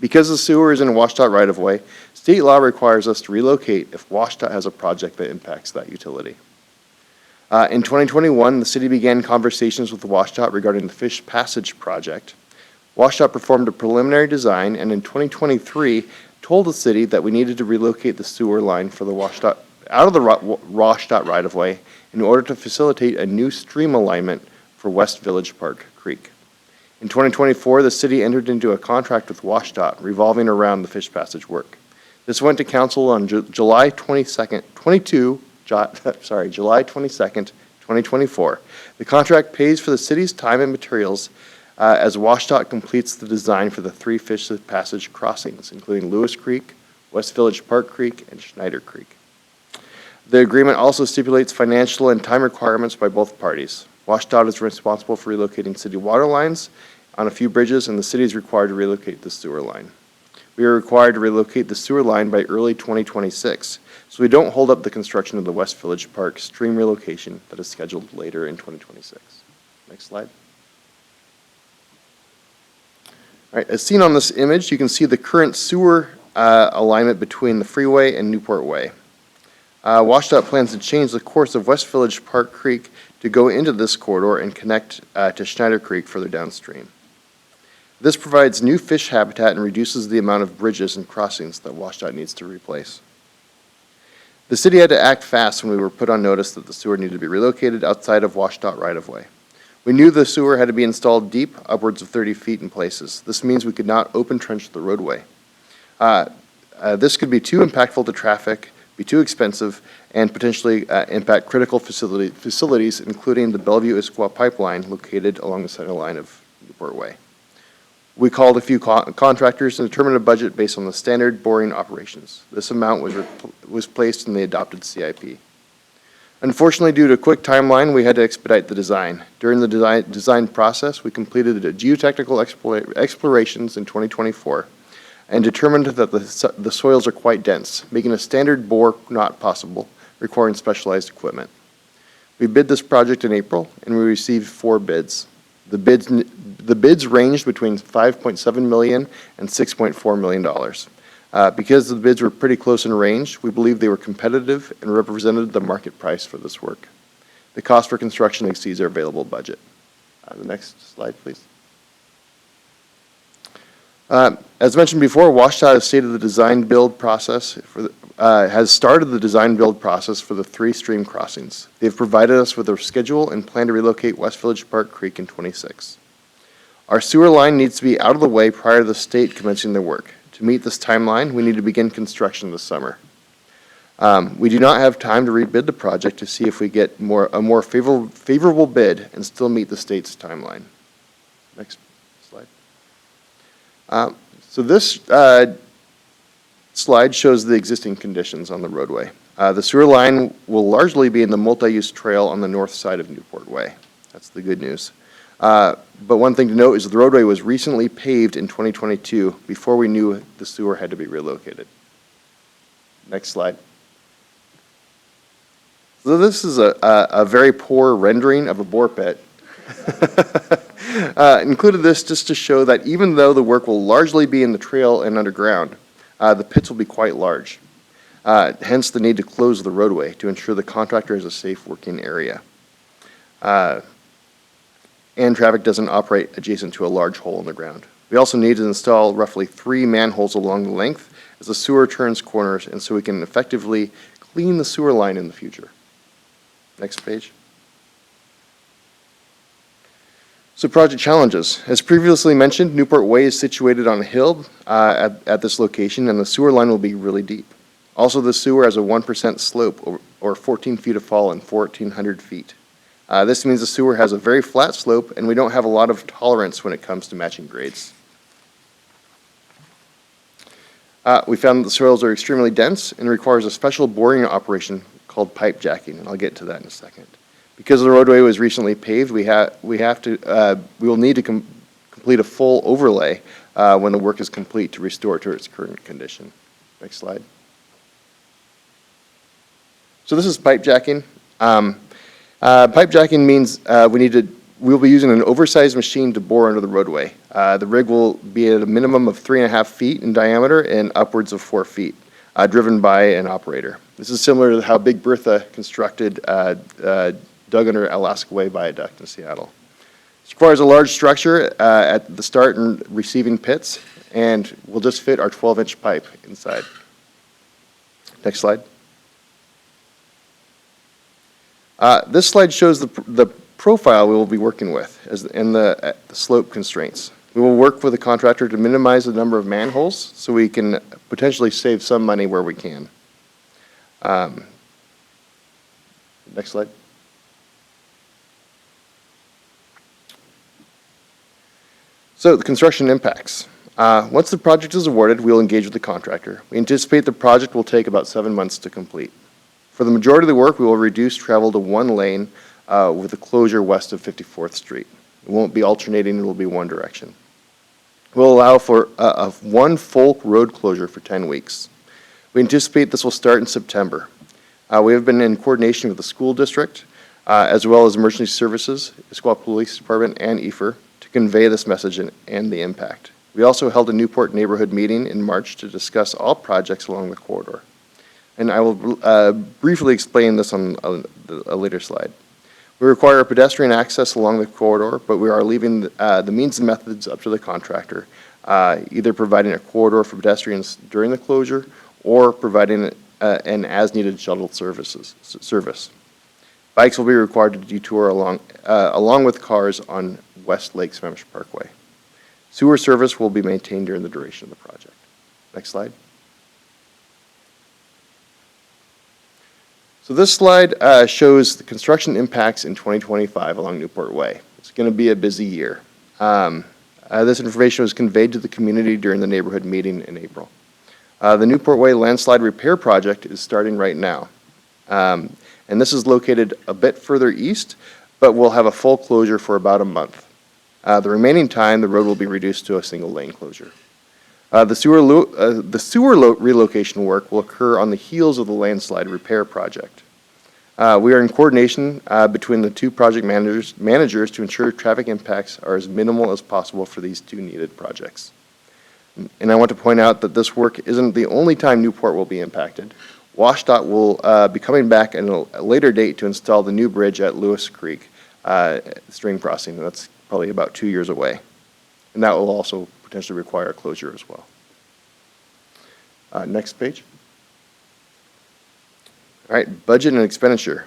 Because the sewer is in WashDOT right-of-way, state law requires us to relocate if WashDOT has a project that impacts that utility. In 2021, the city began conversations with WashDOT regarding the Fish Passage project. WashDOT performed a preliminary design, and in 2023, told the city that we needed to relocate the sewer line for the WashDOT out of the WashDOT right-of-way in order to facilitate a new stream alignment for West Village Park Creek. In 2024, the city entered into a contract with WashDOT revolving around the Fish Passage work. This went to council on July 22nd, 2024. The contract pays for the city's time and materials as WashDOT completes the design for the 3 Fish Passage crossings, including Lewis Creek, West Village Park Creek, and Schneider Creek. The agreement also stipulates financial and time requirements by both parties. WashDOT is responsible for relocating city water lines on a few bridges, and the city is required to relocate the sewer line. We are required to relocate the sewer line by early 2026, so we don't hold up the construction of the West Village Park stream relocation that is scheduled later in 2026. Next slide. All right, as seen on this image, you can see the current sewer alignment between the freeway and Newport Way. WashDOT plans to change the course of West Village Park Creek to go into this corridor and connect to Schneider Creek further downstream. This provides new fish habitat and reduces the amount of bridges and crossings that WashDOT needs to replace. The city had to act fast when we were put on notice that the sewer needed to be relocated outside of WashDOT right-of-way. We knew the sewer had to be installed deep, upwards of 30 feet in places. This means we could not open trench the roadway. This could be too impactful to traffic, be too expensive, and potentially impact critical facilities, including the Bellevue-Issaquah pipeline located along the center line of Newport Way. We called a few contractors and determined a budget based on the standard boring operations. This amount was placed in the adopted CIP. Unfortunately, due to a quick timeline, we had to expedite the design. During the design process, we completed geotechnical explorations in 2024 and determined that the soils are quite dense, making a standard bore not possible, requiring specialized equipment. We bid this project in April, and we received 4 bids. The bids ranged between $5.7 million and $6.4 million. Because the bids were pretty close in range, we believe they were competitive and represented the market price for this work. The cost for construction exceeds our available budget. The next slide, please. As mentioned before, WashDOT has started the design build process for the 3 stream crossings. They've provided us with a schedule and plan to relocate West Village Park Creek in 26. Our sewer line needs to be out of the way prior to the state commencing their work. To meet this timeline, we need to begin construction this summer. We do not have time to rebid the project to see if we get a more favorable bid and still meet the state's timeline. Next slide. So this slide shows the existing conditions on the roadway. The sewer line will largely be in the multi-use trail on the north side of Newport Way. That's the good news. But one thing to note is that the roadway was recently paved in 2022 before we knew the sewer had to be relocated. Next slide. So this is a very poor rendering of a bore pit. Included this just to show that even though the work will largely be in the trail and underground, the pits will be quite large. Hence the need to close the roadway to ensure the contractor has a safe working area. And traffic doesn't operate adjacent to a large hole in the ground. We also need to install roughly 3 manholes along the length as the sewer turns corners and so we can effectively clean the sewer line in the future. Next page. So project challenges. As previously mentioned, Newport Way is situated on a hill at this location, and the sewer line will be really deep. Also, the sewer has a 1% slope or 14 feet of fall and 1,400 feet. This means the sewer has a very flat slope, and we don't have a lot of tolerance when it comes to matching grades. We found that the soils are extremely dense and requires a special boring operation called pipe jacking, and I'll get to that in a second. Because the roadway was recently paved, we will need to complete a full overlay when the work is complete to restore it to its current condition. Next slide. So this is pipe jacking. Pipe jacking means we'll be using an oversized machine to bore under the roadway. The rig will be at a minimum of 3.5 feet in diameter and upwards of 4 feet, driven by an operator. This is similar to how Big Bertha constructed dug under Alaska Way Viaduct in Seattle. It requires a large structure at the start and receiving pits, and we'll just fit our 12-inch pipe inside. Next slide. This slide shows the profile we will be working with and the slope constraints. We will work with a contractor to minimize the number of manholes so we can potentially save some money where we can. Next slide. So the construction impacts. Once the project is awarded, we will engage with the contractor. We anticipate the project will take about 7 months to complete. For the majority of the work, we will reduce travel to 1 lane with a closure west of 54th Street. It won't be alternating, it will be one direction. will allow for one full road closure for 10 weeks. We anticipate this will start in September. We have been in coordination with the school district, as well as emergency services, Issaquah Police Department, and EFR to convey this message and the impact. We also held a Newport neighborhood meeting in March to discuss all projects along the corridor. And I will briefly explain this on a later slide. We require pedestrian access along the corridor, but we are leaving the means and methods up to the contractor, either providing a corridor for pedestrians during the closure or providing an as-needed shuttle service. Bikes will be required to detour along with cars on West Lake Sammamish Parkway. Sewer service will be maintained during the duration of the project. Next slide. So this slide shows the construction impacts in 2025 along Newport Way. It's going to be a busy year. This information was conveyed to the community during the neighborhood meeting in April. The Newport Way landslide repair project is starting right now. And this is located a bit further east, but will have a full closure for about a month. The remaining time, the road will be reduced to a single lane closure. The sewer relocation work will occur on the heels of the landslide repair project. We are in coordination between the two project managers to ensure traffic impacts are as minimal as possible for these two needed projects. And I want to point out that this work isn't the only time Newport will be impacted. WashDOT will be coming back at a later date to install the new bridge at Lewis Creek stream crossing. That's probably about 2 years away. And that will also potentially require a closure as well. Next page. All right, budget and expenditure.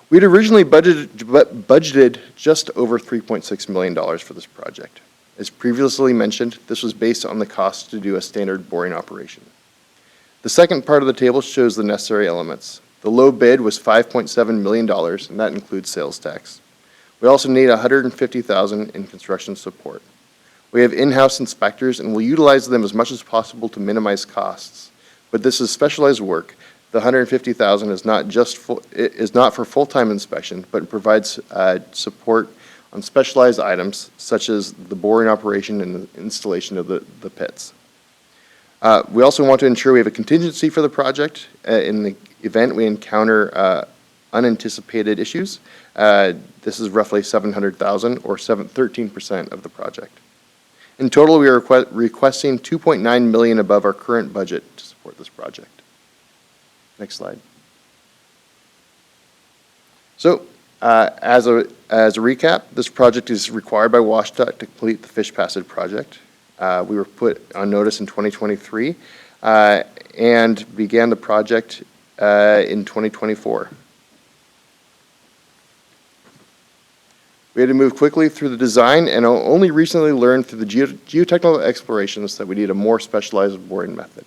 We'd originally budgeted just over $3.6 million for this project. As previously mentioned, this was based on the cost to do a standard boring operation. The second part of the table shows the necessary elements. The low bid was $5.7 million, and that includes sales tax. We also need $150,000 in construction support. We have in-house inspectors and will utilize them as much as possible to minimize costs. But this is specialized work. The $150,000 is not for full-time inspection, but it provides support on specialized items such as the boring operation and the installation of the pits. We also want to ensure we have a contingency for the project in the event we encounter unanticipated issues. This is roughly $700,000 or 13% of the project. In total, we are requesting $2.9 million above our current budget to support this project. Next slide. So, as a recap, this project is required by WashDOT to complete the Fish Passage project. We were put on notice in 2023 and began the project in 2024. We had to move quickly through the design and only recently learned through the geotechnical explorations that we need a more specialized boring method.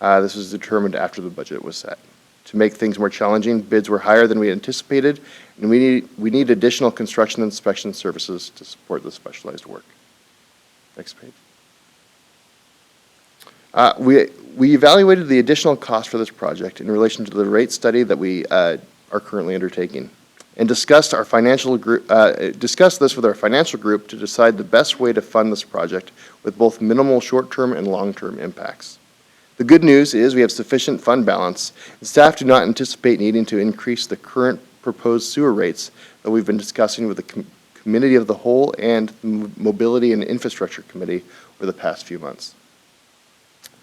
This was determined after the budget was set. To make things more challenging, bids were higher than we anticipated, and we need additional construction inspection services to support the specialized work. Next page. We evaluated the additional cost for this project in relation to the rate study that we are currently undertaking, and discussed this with our financial group to decide the best way to fund this project with both minimal short-term and long-term impacts. The good news is we have sufficient fund balance, and staff do not anticipate needing to increase the current proposed sewer rates that we've been discussing with the Committee of the Whole and the Mobility and Infrastructure Committee over the past few months.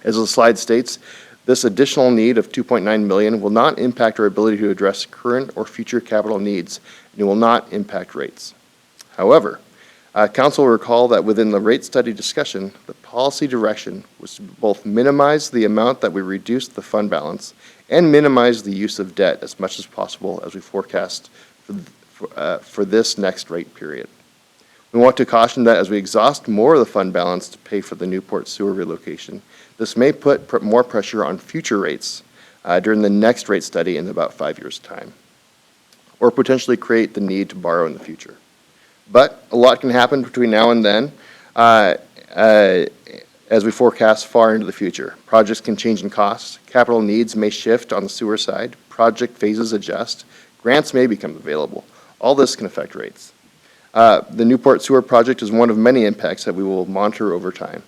As the slide states, this additional need of $2.9 million will not impact our ability to address current or future capital needs, and it will not impact rates. However, Council will recall that within the rate study discussion, the policy direction was to both minimize the amount that we reduced the fund balance and minimize the use of debt as much as possible as we forecast for this next rate period. We want to caution that as we exhaust more of the fund balance to pay for the Newport sewer relocation, this may put more pressure on future rates during the next rate study in about 5 years' time, or potentially create the need to borrow in the future. But a lot can happen between now and then as we forecast far into the future. Projects can change in costs, capital needs may shift on the sewer side, project phases adjust, grants may become available. All this can affect rates. The Newport Sewer Project is one of many impacts that we will monitor over time.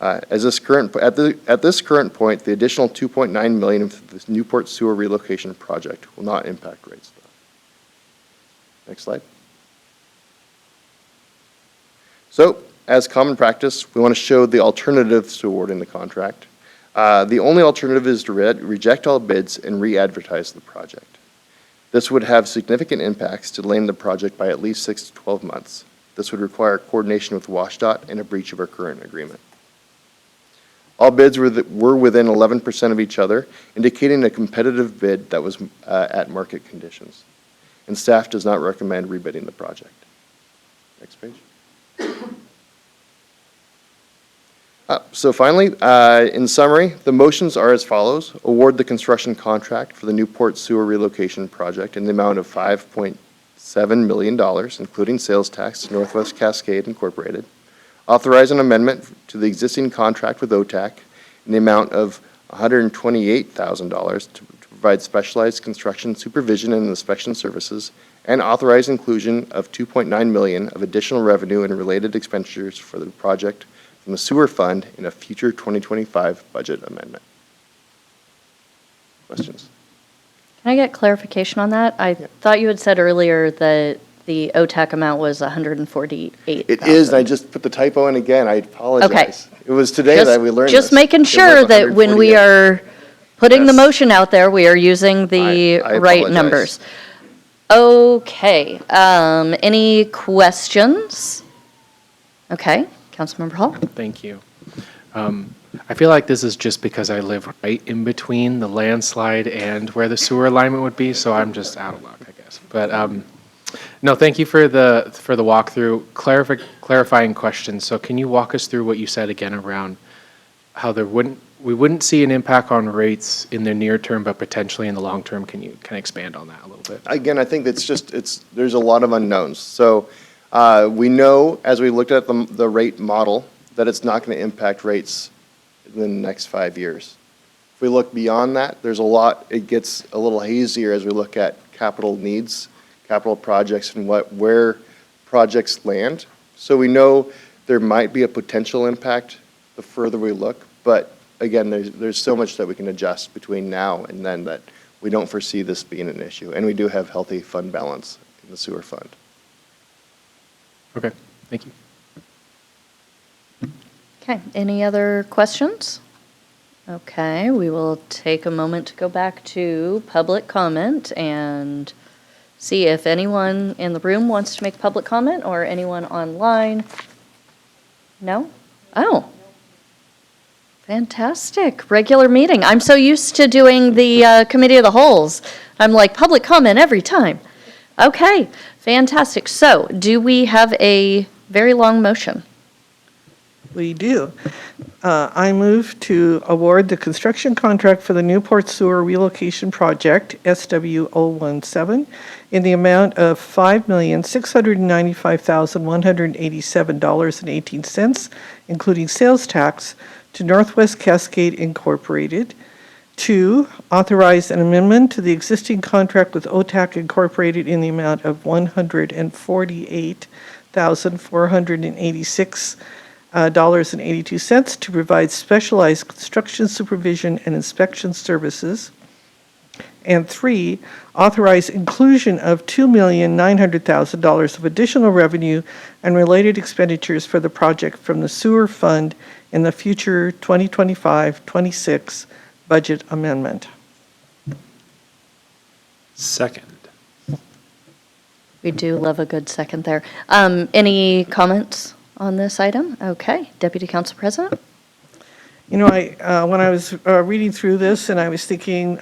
At this current point, the additional $2.9 million of this Newport Sewer Relocation Project will not impact rates. Next slide. So, as common practice, we want to show the alternatives to awarding the contract. The only alternative is to reject all bids and re-advertise the project. This would have significant impacts to delaying the project by at least 6 to 12 months. This would require coordination with WashDOT and a breach of our current agreement. All bids were within 11% of each other, indicating a competitive bid that was at market conditions. And staff does not recommend rebidding the project. Next page. So finally, in summary, the motions are as follows. Award the construction contract for the Newport Sewer Relocation Project in the amount of $5.7 million, including sales tax to Northwest Cascade Incorporated. Authorize an amendment to the existing contract with OTAC in the amount of $128,000 to provide specialized construction supervision and inspection services, and authorize inclusion of $2.9 million of additional revenue and related expenditures for the project from the sewer fund in a future 2025 budget amendment. Questions? Can I get clarification on that? I thought you had said earlier that the OTAC amount was $148,000. It is, and I just put the typo in again. I apologize. Okay. It was today that we learned this. Just making sure that when we are putting the motion out there, we are using the I right apologize. numbers. Okay, any questions? Okay, Councilmember Hall? Thank you. I feel like this is just because I live right in between the landslide and where the sewer alignment would be, so I'm just out of luck, I guess. But no, thank you for the walkthrough. Clarifying questions. So can you walk us through what you said again around how we wouldn't see an impact on rates in the near term, but potentially in the long term? Can you expand on that a little bit? Again, I think there's a lot of unknowns. So we know, as we looked at the rate model, that it's not going to impact rates in the next 5 years. If we look beyond that, it gets a little hazier as we look at capital needs, capital projects, and where projects land. So we know there might be a potential impact the further we look, but again, there's so much that we can adjust between now and then that we don't foresee this being an issue. And we do have healthy fund balance in the sewer fund. Okay, thank you. Okay, any other questions? Okay, we will take a moment to go back to public comment and see if anyone in the room wants to make public comment or anyone online. No? Oh. Fantastic. Regular meeting. I'm so used to doing the committee of the wholes. I'm like public comment every time. Okay, fantastic. So do we have a very long motion? We do. I move to award the construction contract for the Newport Sewer Relocation Project, SW017, in the amount of $5,695,187.18, including sales tax, to Northwest Cascade Incorporated. 2, authorize an amendment to the existing contract with OTAC Incorporated in the amount of $148,486.82 to provide specialized construction supervision and inspection services. And 3, authorize inclusion of $2,900,000 of additional revenue and related expenditures for the project from the sewer fund in the future 2025-26 budget amendment. Second. We do love a good second there. Any comments on this item? Okay, Deputy Council President? You know, when I was reading through this and I was thinking,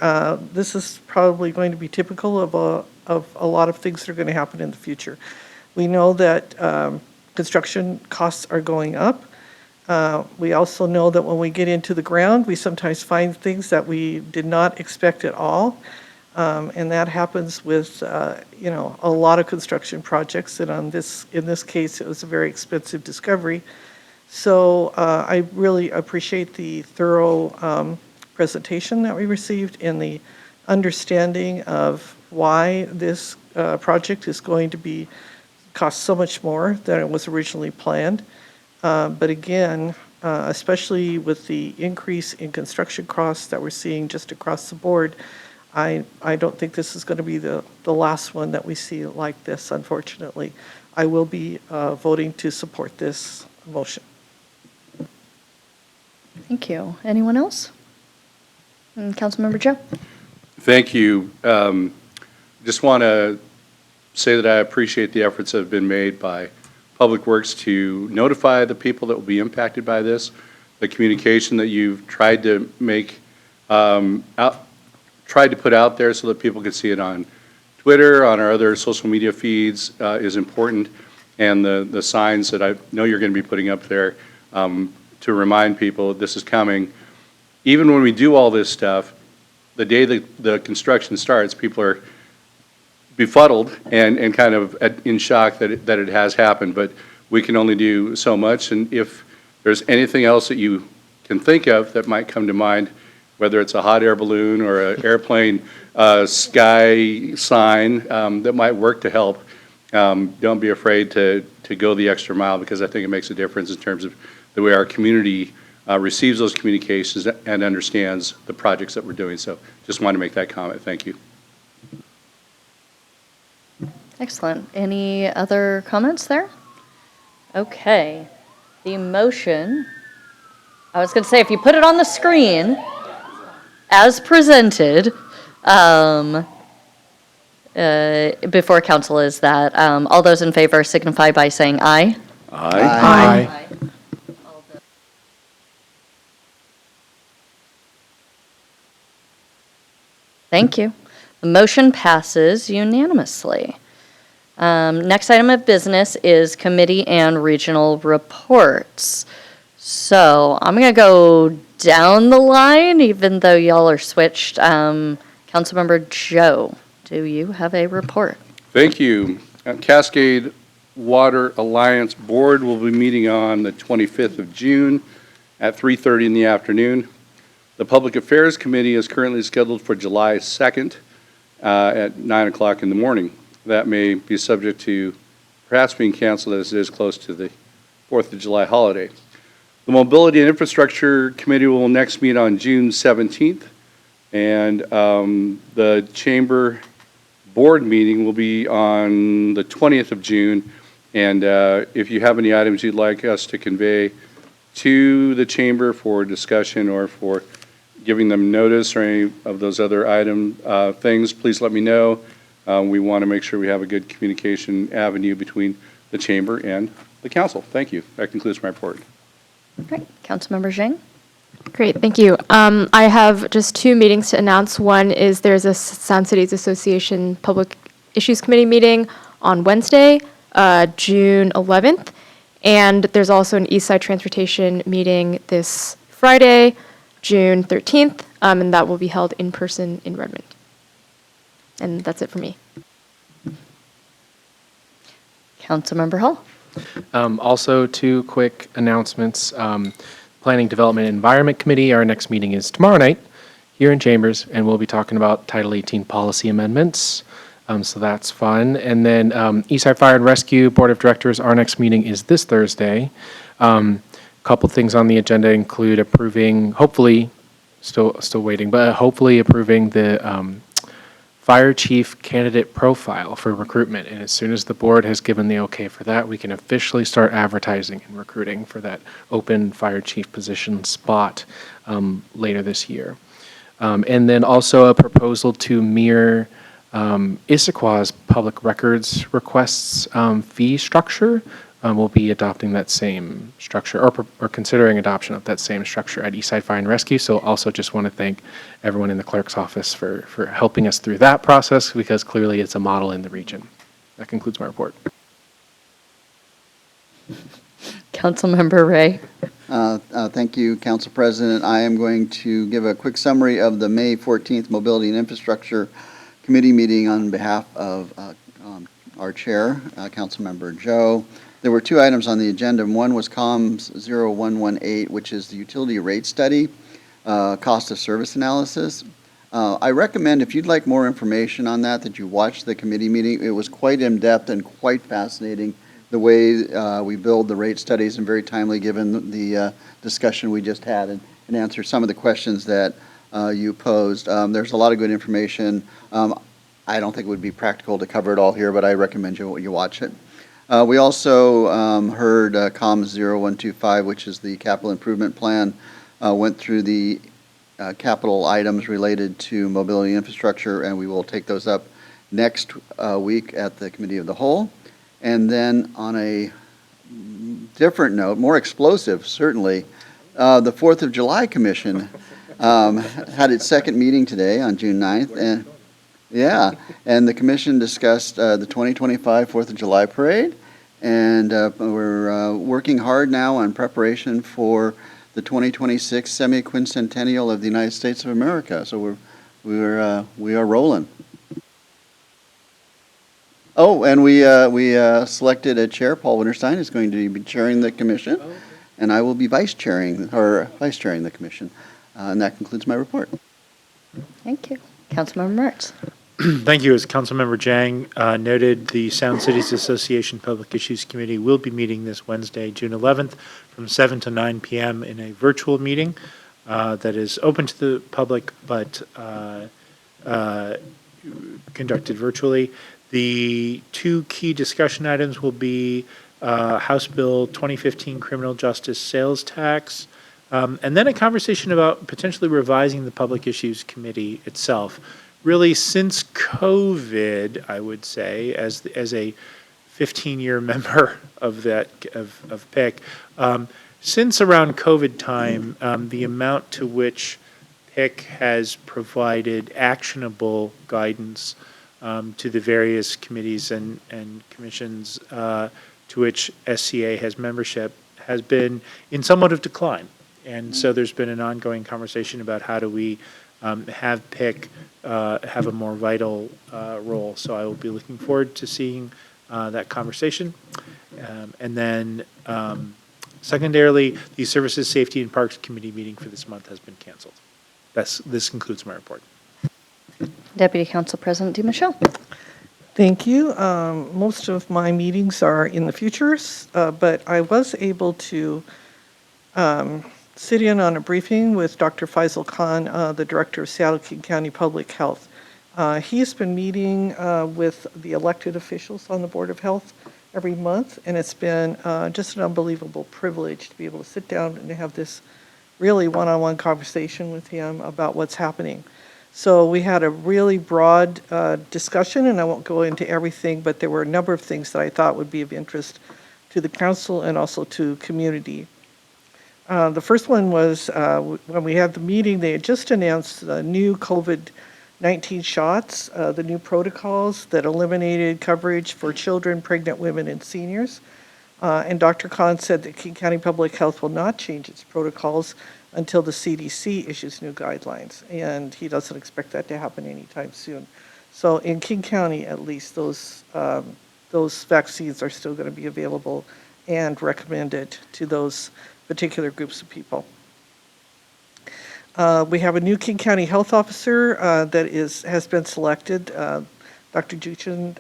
this is probably going to be typical of a lot of things that are going to happen in the future. We know that construction costs are going up. We also know that when we get into the ground, we sometimes find things that we did not expect at all. And that happens with, a lot of construction projects. And in this case, it was a very expensive discovery. So I really appreciate the thorough presentation that we received and the understanding of why this project is going to be cost so much more than it was originally planned. But again, especially with the increase in construction costs that we're seeing just across the board, I don't think this is going to be the last one that we see like this, unfortunately. I will be voting to support this motion. Thank you. Anyone else? Councilmember Joe? Thank you. Just want to say that I appreciate the efforts that have been made by Public Works to notify the people that will be impacted by this, the communication that you've tried to make, tried to put out there so that people can see it on Twitter, on our other social media feeds is important, and the signs that I know you're going to be putting up there to remind people this is coming. Even when we do all this stuff, the day that the construction starts, people are befuddled and kind of in shock that it has happened, but we can only do so much. And if there's anything else that you can think of that might come to mind, whether it's a hot air balloon or an airplane sky sign that might work to help, don't be afraid to go the extra mile, because I think it makes a difference in terms of the way our community receives those communications and understands the projects that we're doing. So just wanted to make that comment. Thank you. Excellent. Any other comments there? Okay. The motion, I was going to say, if you put it on the screen as presented, before council, is that all those in favor signify by saying aye. Aye. Aye. Thank you. The motion passes unanimously. Next item of business is committee and regional reports. So I'm going to go down the line, even though y'all are switched. Councilmember Joe, do you have a report? Thank you. Cascade Water Alliance Board will be meeting on the 25th of June at 3:30 in the afternoon. The Public Affairs Committee is currently scheduled for July 2nd at 9 o'clock in the morning. That may be subject to perhaps being canceled as it is close to the 4th of July holiday. The Mobility and Infrastructure Committee will next meet on June 17th, and the Chamber Board meeting will be on the 20th of June. And if you have any items you'd like us to convey to the Chamber for discussion or for giving them notice or any of those other things, please let me know. We want to make sure we have a good communication avenue between the Chamber and the Council. Thank you. That concludes my report. Great. Councilmember Zhang? Great, thank you. I have just two meetings to announce. One is there's a Sound Cities Association Public Issues Committee meeting on Wednesday, June 11th. And there's also an Eastside Transportation meeting this Friday, June 13th, and that will be held in person in Redmond. And that's it for me. Councilmember Hall? Also, two quick announcements. Planning, Development, and Environment Committee, our next meeting is tomorrow night here in Chambers, and we'll be talking about Title 18 policy amendments. So that's fun. And then Eastside Fire and Rescue Board of Directors, our next meeting is this Thursday. Couple things on the agenda include approving, hopefully, still waiting, but hopefully approving the fire chief candidate profile for recruitment. And as soon as the board has given the okay for that, we can officially start advertising and recruiting for that open fire chief position spot later this year. And then also a proposal to mirror Issaquah's public records requests fee structure. We'll be adopting that same structure or considering adoption of that same structure at Eastside Fire and Rescue. So also just want to thank everyone in the clerk's office for helping us through that process, because clearly it's a model in the region. That concludes my report. Councilmember Ray? Thank you, Council President. I am going to give a quick summary of the May 14th Mobility and Infrastructure Committee meeting on behalf of our chair, Councilmember Joe. There were two items on the agenda. One was COMS 0118, which is the utility rate study, cost of service analysis. I recommend, if you'd like more information on that, that you watch the committee meeting. It was quite in-depth and quite fascinating, the way we build the rate studies, and very timely given the discussion we just had, and answer some of the questions that you posed. There's a lot of good information. I don't think it would be practical to cover it all here, but I recommend you watch it. We also heard COM 0125, which is the capital improvement plan, went through the capital items related to mobility infrastructure, and we will take those up next week at the Committee of the Whole. And then on a different note, more explosive certainly, the 4th of July Commission had its second meeting today on June 9th, and yeah, and the commission discussed the 2025 4th of July parade, and we're working hard now on preparation for the 2026 semi-quincentennial of the United States of America. So we are rolling. Oh, and we selected a chair. Paul Winterstein is going to be chairing the commission, and I will be vice chairing the commission. And that concludes my report. Thank you. Councilmember Mertz. Thank you. As Councilmember Jang noted, the Sound Cities Association Public Issues Committee will be meeting this Wednesday, June 11th, from 7 to 9 p.m. in a virtual meeting that is open to the public but conducted virtually. The two key discussion items will be House Bill 2015 Criminal Justice Sales Tax, and then a conversation about potentially revising the Public Issues Committee itself. Really, since COVID, I would say, as a 15-year member of PIC, since around COVID time, the amount to which PIC has provided actionable guidance to the various committees and commissions to which SCA has membership has been in somewhat of decline. And so there's been an ongoing conversation about how do we have PIC have a more vital role. So I will be looking forward to seeing that conversation. And then secondarily, the Services, Safety, and Parks Committee meeting for this month has been canceled. This concludes my report. Deputy Council President DiMichele. Thank you. Most of my meetings are in the futures, but I was able to sit in on a briefing with Dr. Faisal Khan, the Director of Seattle-King County Public Health. He's been meeting with the elected officials on the Board of Health every month, and it's been just an unbelievable privilege to be able to sit down and have this really one-on-one conversation with him about what's happening. So we had a really broad discussion, and I won't go into everything, but there were a number of things that I thought would be of interest to the council and also to community. The first one was when we had the meeting, they had just announced the new COVID-19 shots, the new protocols that eliminated coverage for children, pregnant women, and seniors. And Dr. Khan said that King County Public Health will not change its protocols until the CDC issues new guidelines, and he doesn't expect that to happen anytime soon. So in King County, at least, those vaccines are still going to be available and recommended to those particular groups of people. We have a new King County Health Officer that has been selected. Dr. Juchin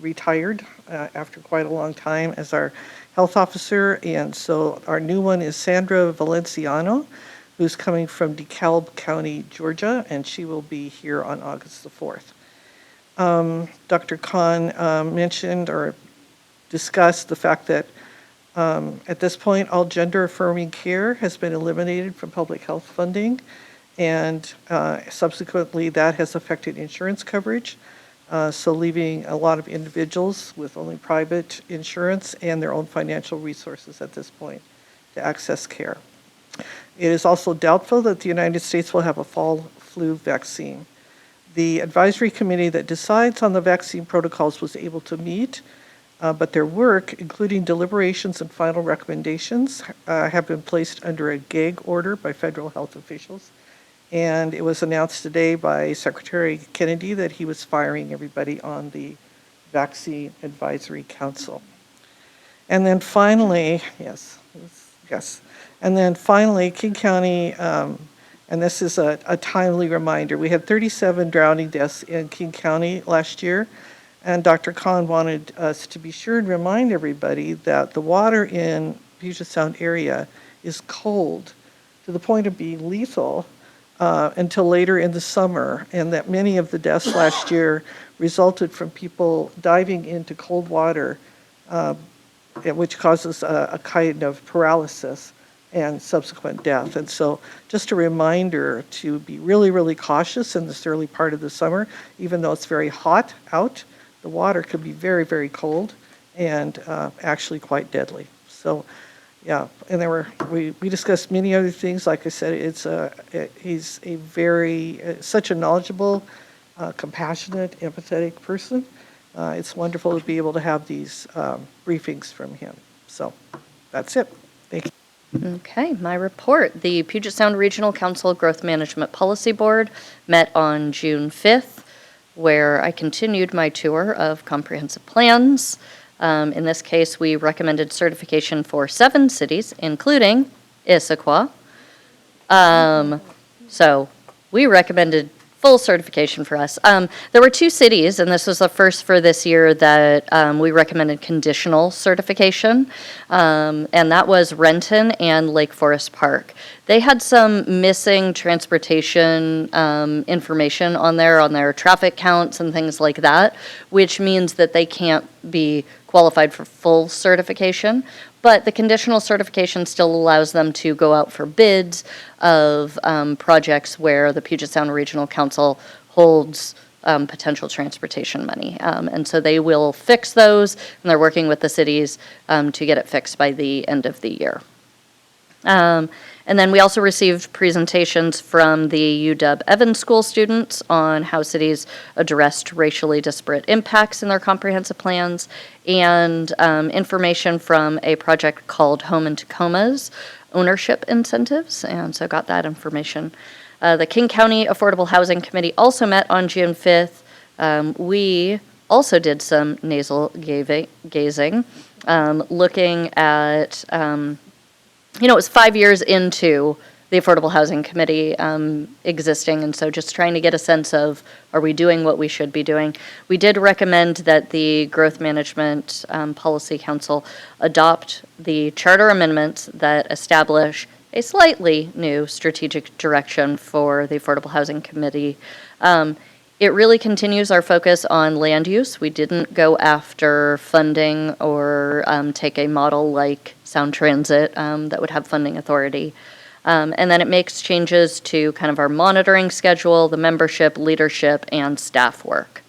retired after quite a long time as our health officer, and so our new one is Sandra Valenciano, who's coming from DeKalb County, Georgia, and she will be here on August the 4th. Dr. Khan mentioned or discussed the fact that at this point, all gender-affirming care has been eliminated from public health funding, and subsequently that has affected insurance coverage. So leaving a lot of individuals with only private insurance and their own financial resources at this point to access care. It is also doubtful that the United States will have a fall flu vaccine. The advisory committee that decides on the vaccine protocols was able to meet, but their work, including deliberations and final recommendations, have been placed under a gag order by federal health officials. And it was announced today by Secretary Kennedy that he was firing everybody on the Vaccine Advisory Council. And then finally, King County And this is a timely reminder. We had 37 drowning deaths in King County last year, and Dr. Khan wanted us to be sure and remind everybody that the water in Puget Sound area is cold to the point of being lethal until later in the summer, and that many of the deaths last year resulted from people diving into cold water, which causes a kind of paralysis and subsequent death. And so just a reminder to be really, really cautious in this early part of the summer. Even though it's very hot out, the water can be very, very cold and actually quite deadly. So, yeah, and we discussed many other things. Like I said, he's a very, such a knowledgeable, compassionate, empathetic person. It's wonderful to be able to have these briefings from him. So that's it. Thank you. Okay, my report. The Puget Sound Regional Council Growth Management Policy Board met on June 5th, where I continued my tour of comprehensive plans. In this case, we recommended certification for 7 cities, including Issaquah. So we recommended full certification for us. There were 2 cities, and this was the first for this year that we recommended conditional certification, and that was Renton and Lake Forest Park. They had some missing transportation information on their traffic counts and things like that, which means that they can't be qualified for full certification. But the conditional certification still allows them to go out for bids of projects where the Puget Sound Regional Council holds potential transportation money. And so they will fix those, and they're working with the cities to get it fixed by the end of the year. And then we also received presentations from the UW Evans School students on how cities addressed racially disparate impacts in their comprehensive plans, and information from a project called Home in Tacoma's ownership incentives, and so got that information. The King County Affordable Housing Committee also met on June 5th. We also did some nasal gazing, looking at it was 5 years into the Affordable Housing Committee existing, and so just trying to get a sense of, are we doing what we should be doing? We did recommend that the Growth Management Policy Council adopt the charter amendments that establish a slightly new strategic direction for the Affordable Housing Committee. It really continues our focus on land use. We didn't go after funding or take a model like Sound Transit that would have funding authority. And then it makes changes to kind of our monitoring schedule, the membership, leadership, and staff work.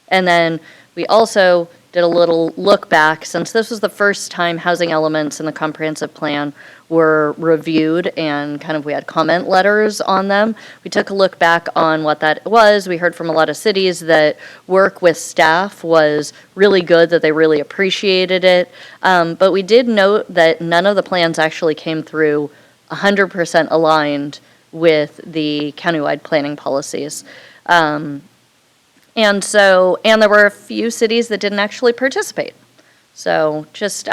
And then we also did a little look back, since this was the first time housing elements in the comprehensive plan were reviewed and kind of we had comment letters on them. We took a look back on what that was. We heard from a lot of cities that work with staff was really good, that they really appreciated it. But we did note that none of the plans actually came through 100% aligned with the countywide planning policies. And there were a few cities that didn't actually participate. So just,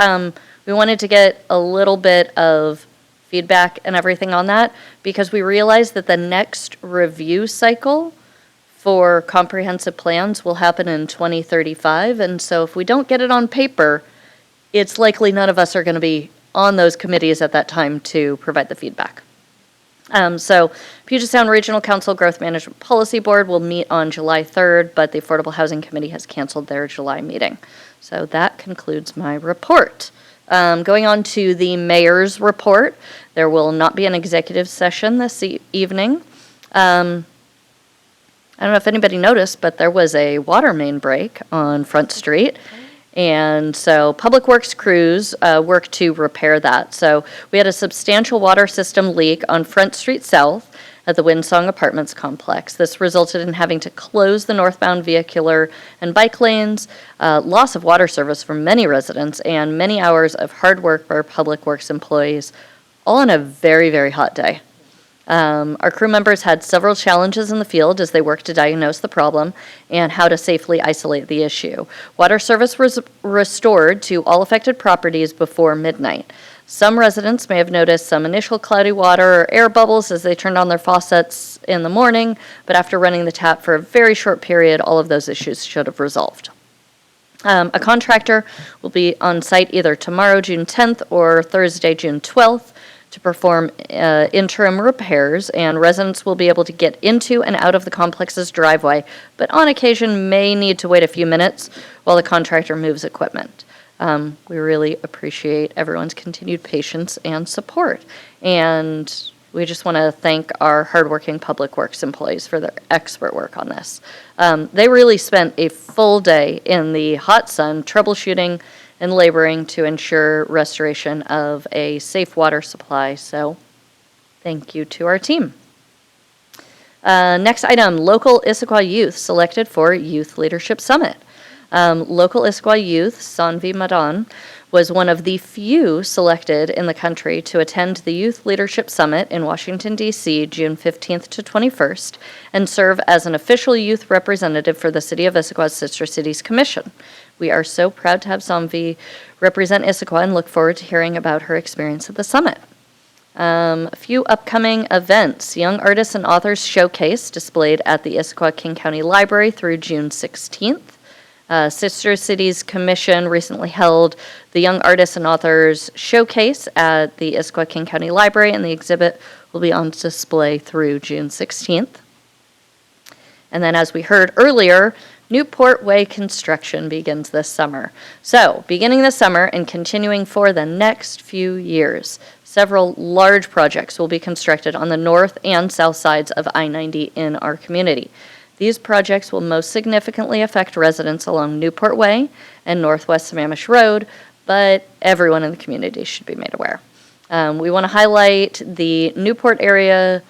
we wanted to get a little bit of feedback and everything on that, because we realized that the next review cycle for comprehensive plans will happen in 2035. And so if we don't get it on paper, it's likely none of us are going to be on those committees at that time to provide the feedback. So Puget Sound Regional Council Growth Management Policy Board will meet on July 3rd, but the Affordable Housing Committee has canceled their July meeting. So that concludes my report. Going on to the mayor's report, there will not be an executive session this evening. I don't know if anybody noticed, but there was a water main break on Front Street. And so Public Works crews worked to repair that. So we had a substantial water system leak on Front Street South at the Windsong Apartments complex. This resulted in having to close the northbound vehicular and bike lanes, loss of water service for many residents, and many hours of hard work for Public Works employees, all on a very, very hot day. Our crew members had several challenges in the field as they worked to diagnose the problem and how to safely isolate the issue. Water service was restored to all affected properties before midnight. Some residents may have noticed some initial cloudy water or air bubbles as they turned on their faucets in the morning, but after running the tap for a very short period, all of those issues should have resolved. A contractor will be on site either tomorrow, June 10th, or Thursday, June 12th, to perform interim repairs, and residents will be able to get into and out of the complex's driveway, but on occasion may need to wait a few minutes while the contractor moves equipment. We really appreciate everyone's continued patience and support, and we just want to thank our hardworking Public Works employees for their expert work on this. They really spent a full day in the hot sun troubleshooting and laboring to ensure restoration of a safe water supply. So thank you to our team. Next item, local Issaquah youth selected for Youth Leadership Summit. Local Issaquah youth, Sanvi Madan, was one of the few selected in the country to attend the Youth Leadership Summit in Washington, D.C., June 15th to 21st, and serve as an official youth representative for the City of Issaquah's Sister Cities Commission. We are so proud to have Sanvi represent Issaquah and look forward to hearing about her experience at the summit. A few upcoming events. Young Artists and Authors Showcase displayed at the Issaquah King County Library through June 16th. Sister Cities Commission recently held the Young Artists and Authors Showcase at the Issaquah King County Library, and the exhibit will be on display through June 16th. And then, as we heard earlier, Newport Way construction begins this summer. So, beginning this summer and continuing for the next few years, several large projects will be constructed on the north and south sides of I-90 in our community. These projects will most significantly affect residents along Newport Way and Northwest Sammamish Road, but everyone in the community should be made aware. We want to highlight the Newport Way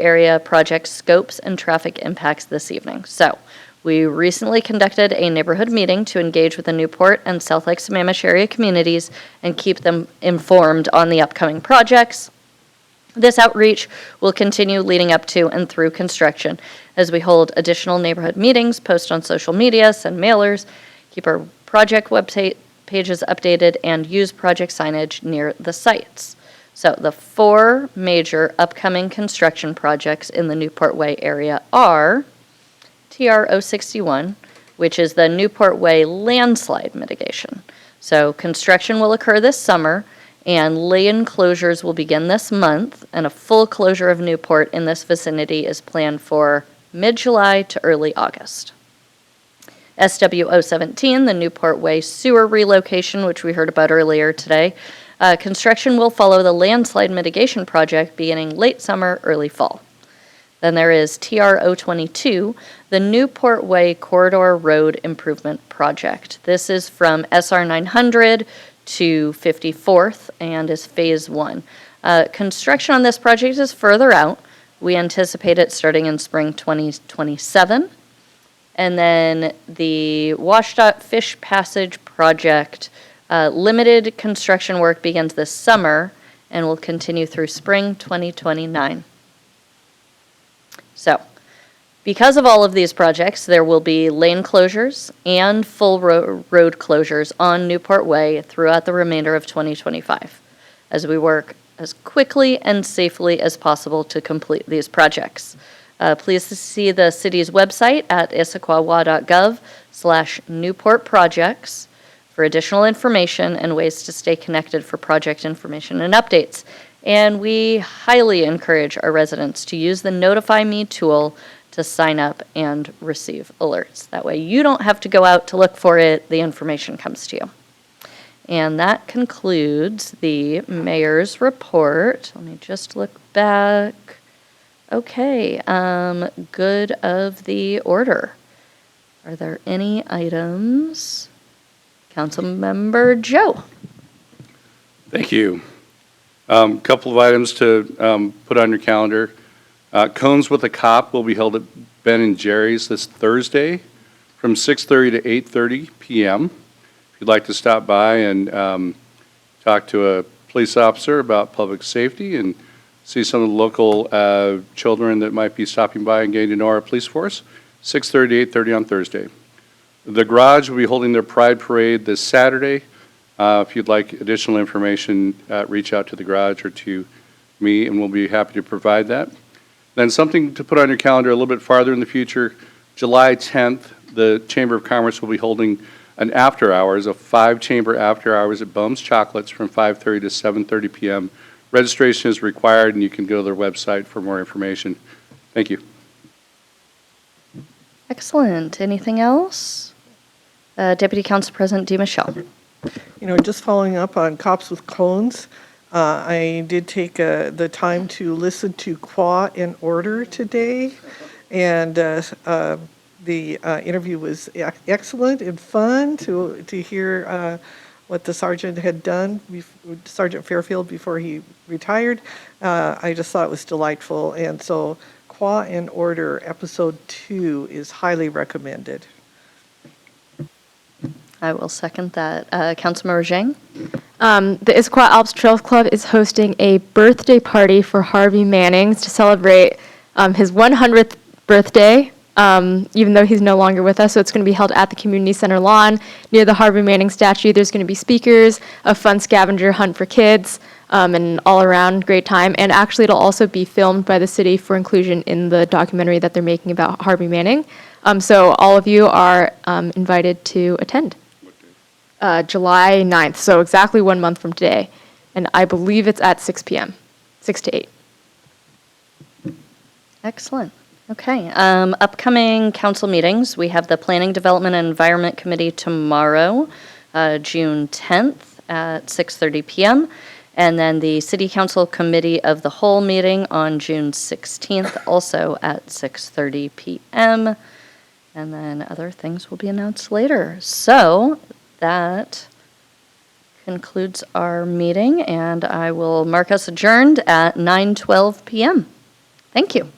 area project scopes and traffic impacts this evening. So, we recently conducted a neighborhood meeting to engage with the Newport and South Lake Sammamish area communities and keep them informed on the upcoming projects. This outreach will continue leading up to and through construction as we hold additional neighborhood meetings, post on social media, send mailers, keep our project website pages updated, and use project signage near the sites. So the 4 major upcoming construction projects in the Newport Way area are TR 061, which is the Newport Way landslide mitigation. So construction will occur this summer, and lane closures will begin this month, and a full closure of Newport in this vicinity is planned for mid-July to early August. SW 017, the Newport Way sewer relocation, which we heard about earlier today. Construction will follow the landslide mitigation project beginning late summer, early fall. Then there is TR 022, the Newport Way Corridor Road Improvement Project. This is from SR 900 to 54th and is Phase 1. Construction on this project is further out. We anticipate it starting in spring 2027. And then the WashDOT Fish Passage Project, limited construction work begins this summer and will continue through spring 2029. So, because of all of these projects, there will be lane closures and full road closures on Newport Way throughout the remainder of 2025 as we work as quickly and safely as possible to complete these projects. Please see the city's website at issaquah.gov/Newport projects for additional information and ways to stay connected for project information and updates. And we highly encourage our residents to use the Notify Me tool to sign up and receive alerts. That way you don't have to go out to look for it, the information comes to you. And that concludes the mayor's report. Let me just look back. Okay, good of the order. Are there any items? Councilmember Joe. Thank you. Couple of items to put on your calendar. Cones with a Cop will be held at Ben and Jerry's this Thursday from 6:30 to 8:30 p.m. If you'd like to stop by and talk to a police officer about public safety and see some of the local children that might be stopping by and getting to know our police force, 6:30 to 8:30 on Thursday. The Garage will be holding their Pride Parade this Saturday If you'd like additional information, reach out to the garage or to me, and we'll be happy to provide that. Then something to put on your calendar a little bit farther in the future, July 10th, the Chamber of Commerce will be holding an after hours, a 5-chamber after hours at Bum's Chocolates from 5:30 to 7:30 p.m. Registration is required, and you can go to their website for more information. Thank you. Excellent. Anything else? Deputy Council President DiMichele. Just following up on Cops with Cones, I did take the time to listen to Qua in Order today, and the interview was excellent and fun to hear what the sergeant had done, Sergeant Fairfield, before he retired. I just thought it was delightful, and so Qua in Order Episode 2 is highly recommended. I will second that. Councilmember Zhang? The Issaquah Alps Trails Club is hosting a birthday party for Harvey Mannings to celebrate his 100th birthday, even though he's no longer with us. So it's going to be held at the community center lawn near the Harvey Manning statue. There's going to be speakers, a fun scavenger hunt for kids, and all around great time. And actually, it'll also be filmed by the city for inclusion in the documentary that they're making about Harvey Manning. So all of you are invited to attend. July 9th, so exactly 1 month from today. And I believe it's at 6 p.m., 6 to 8. Excellent. Okay. Upcoming council meetings, we have the Planning, Development, and Environment Committee tomorrow, June 10th at 6:30 p.m., and then the City Council Committee of the Whole meeting on June 16th, also at 6:30 p.m., and then other things will be announced later. So that concludes our meeting, and I will mark us adjourned at 9:12 p.m. Thank you.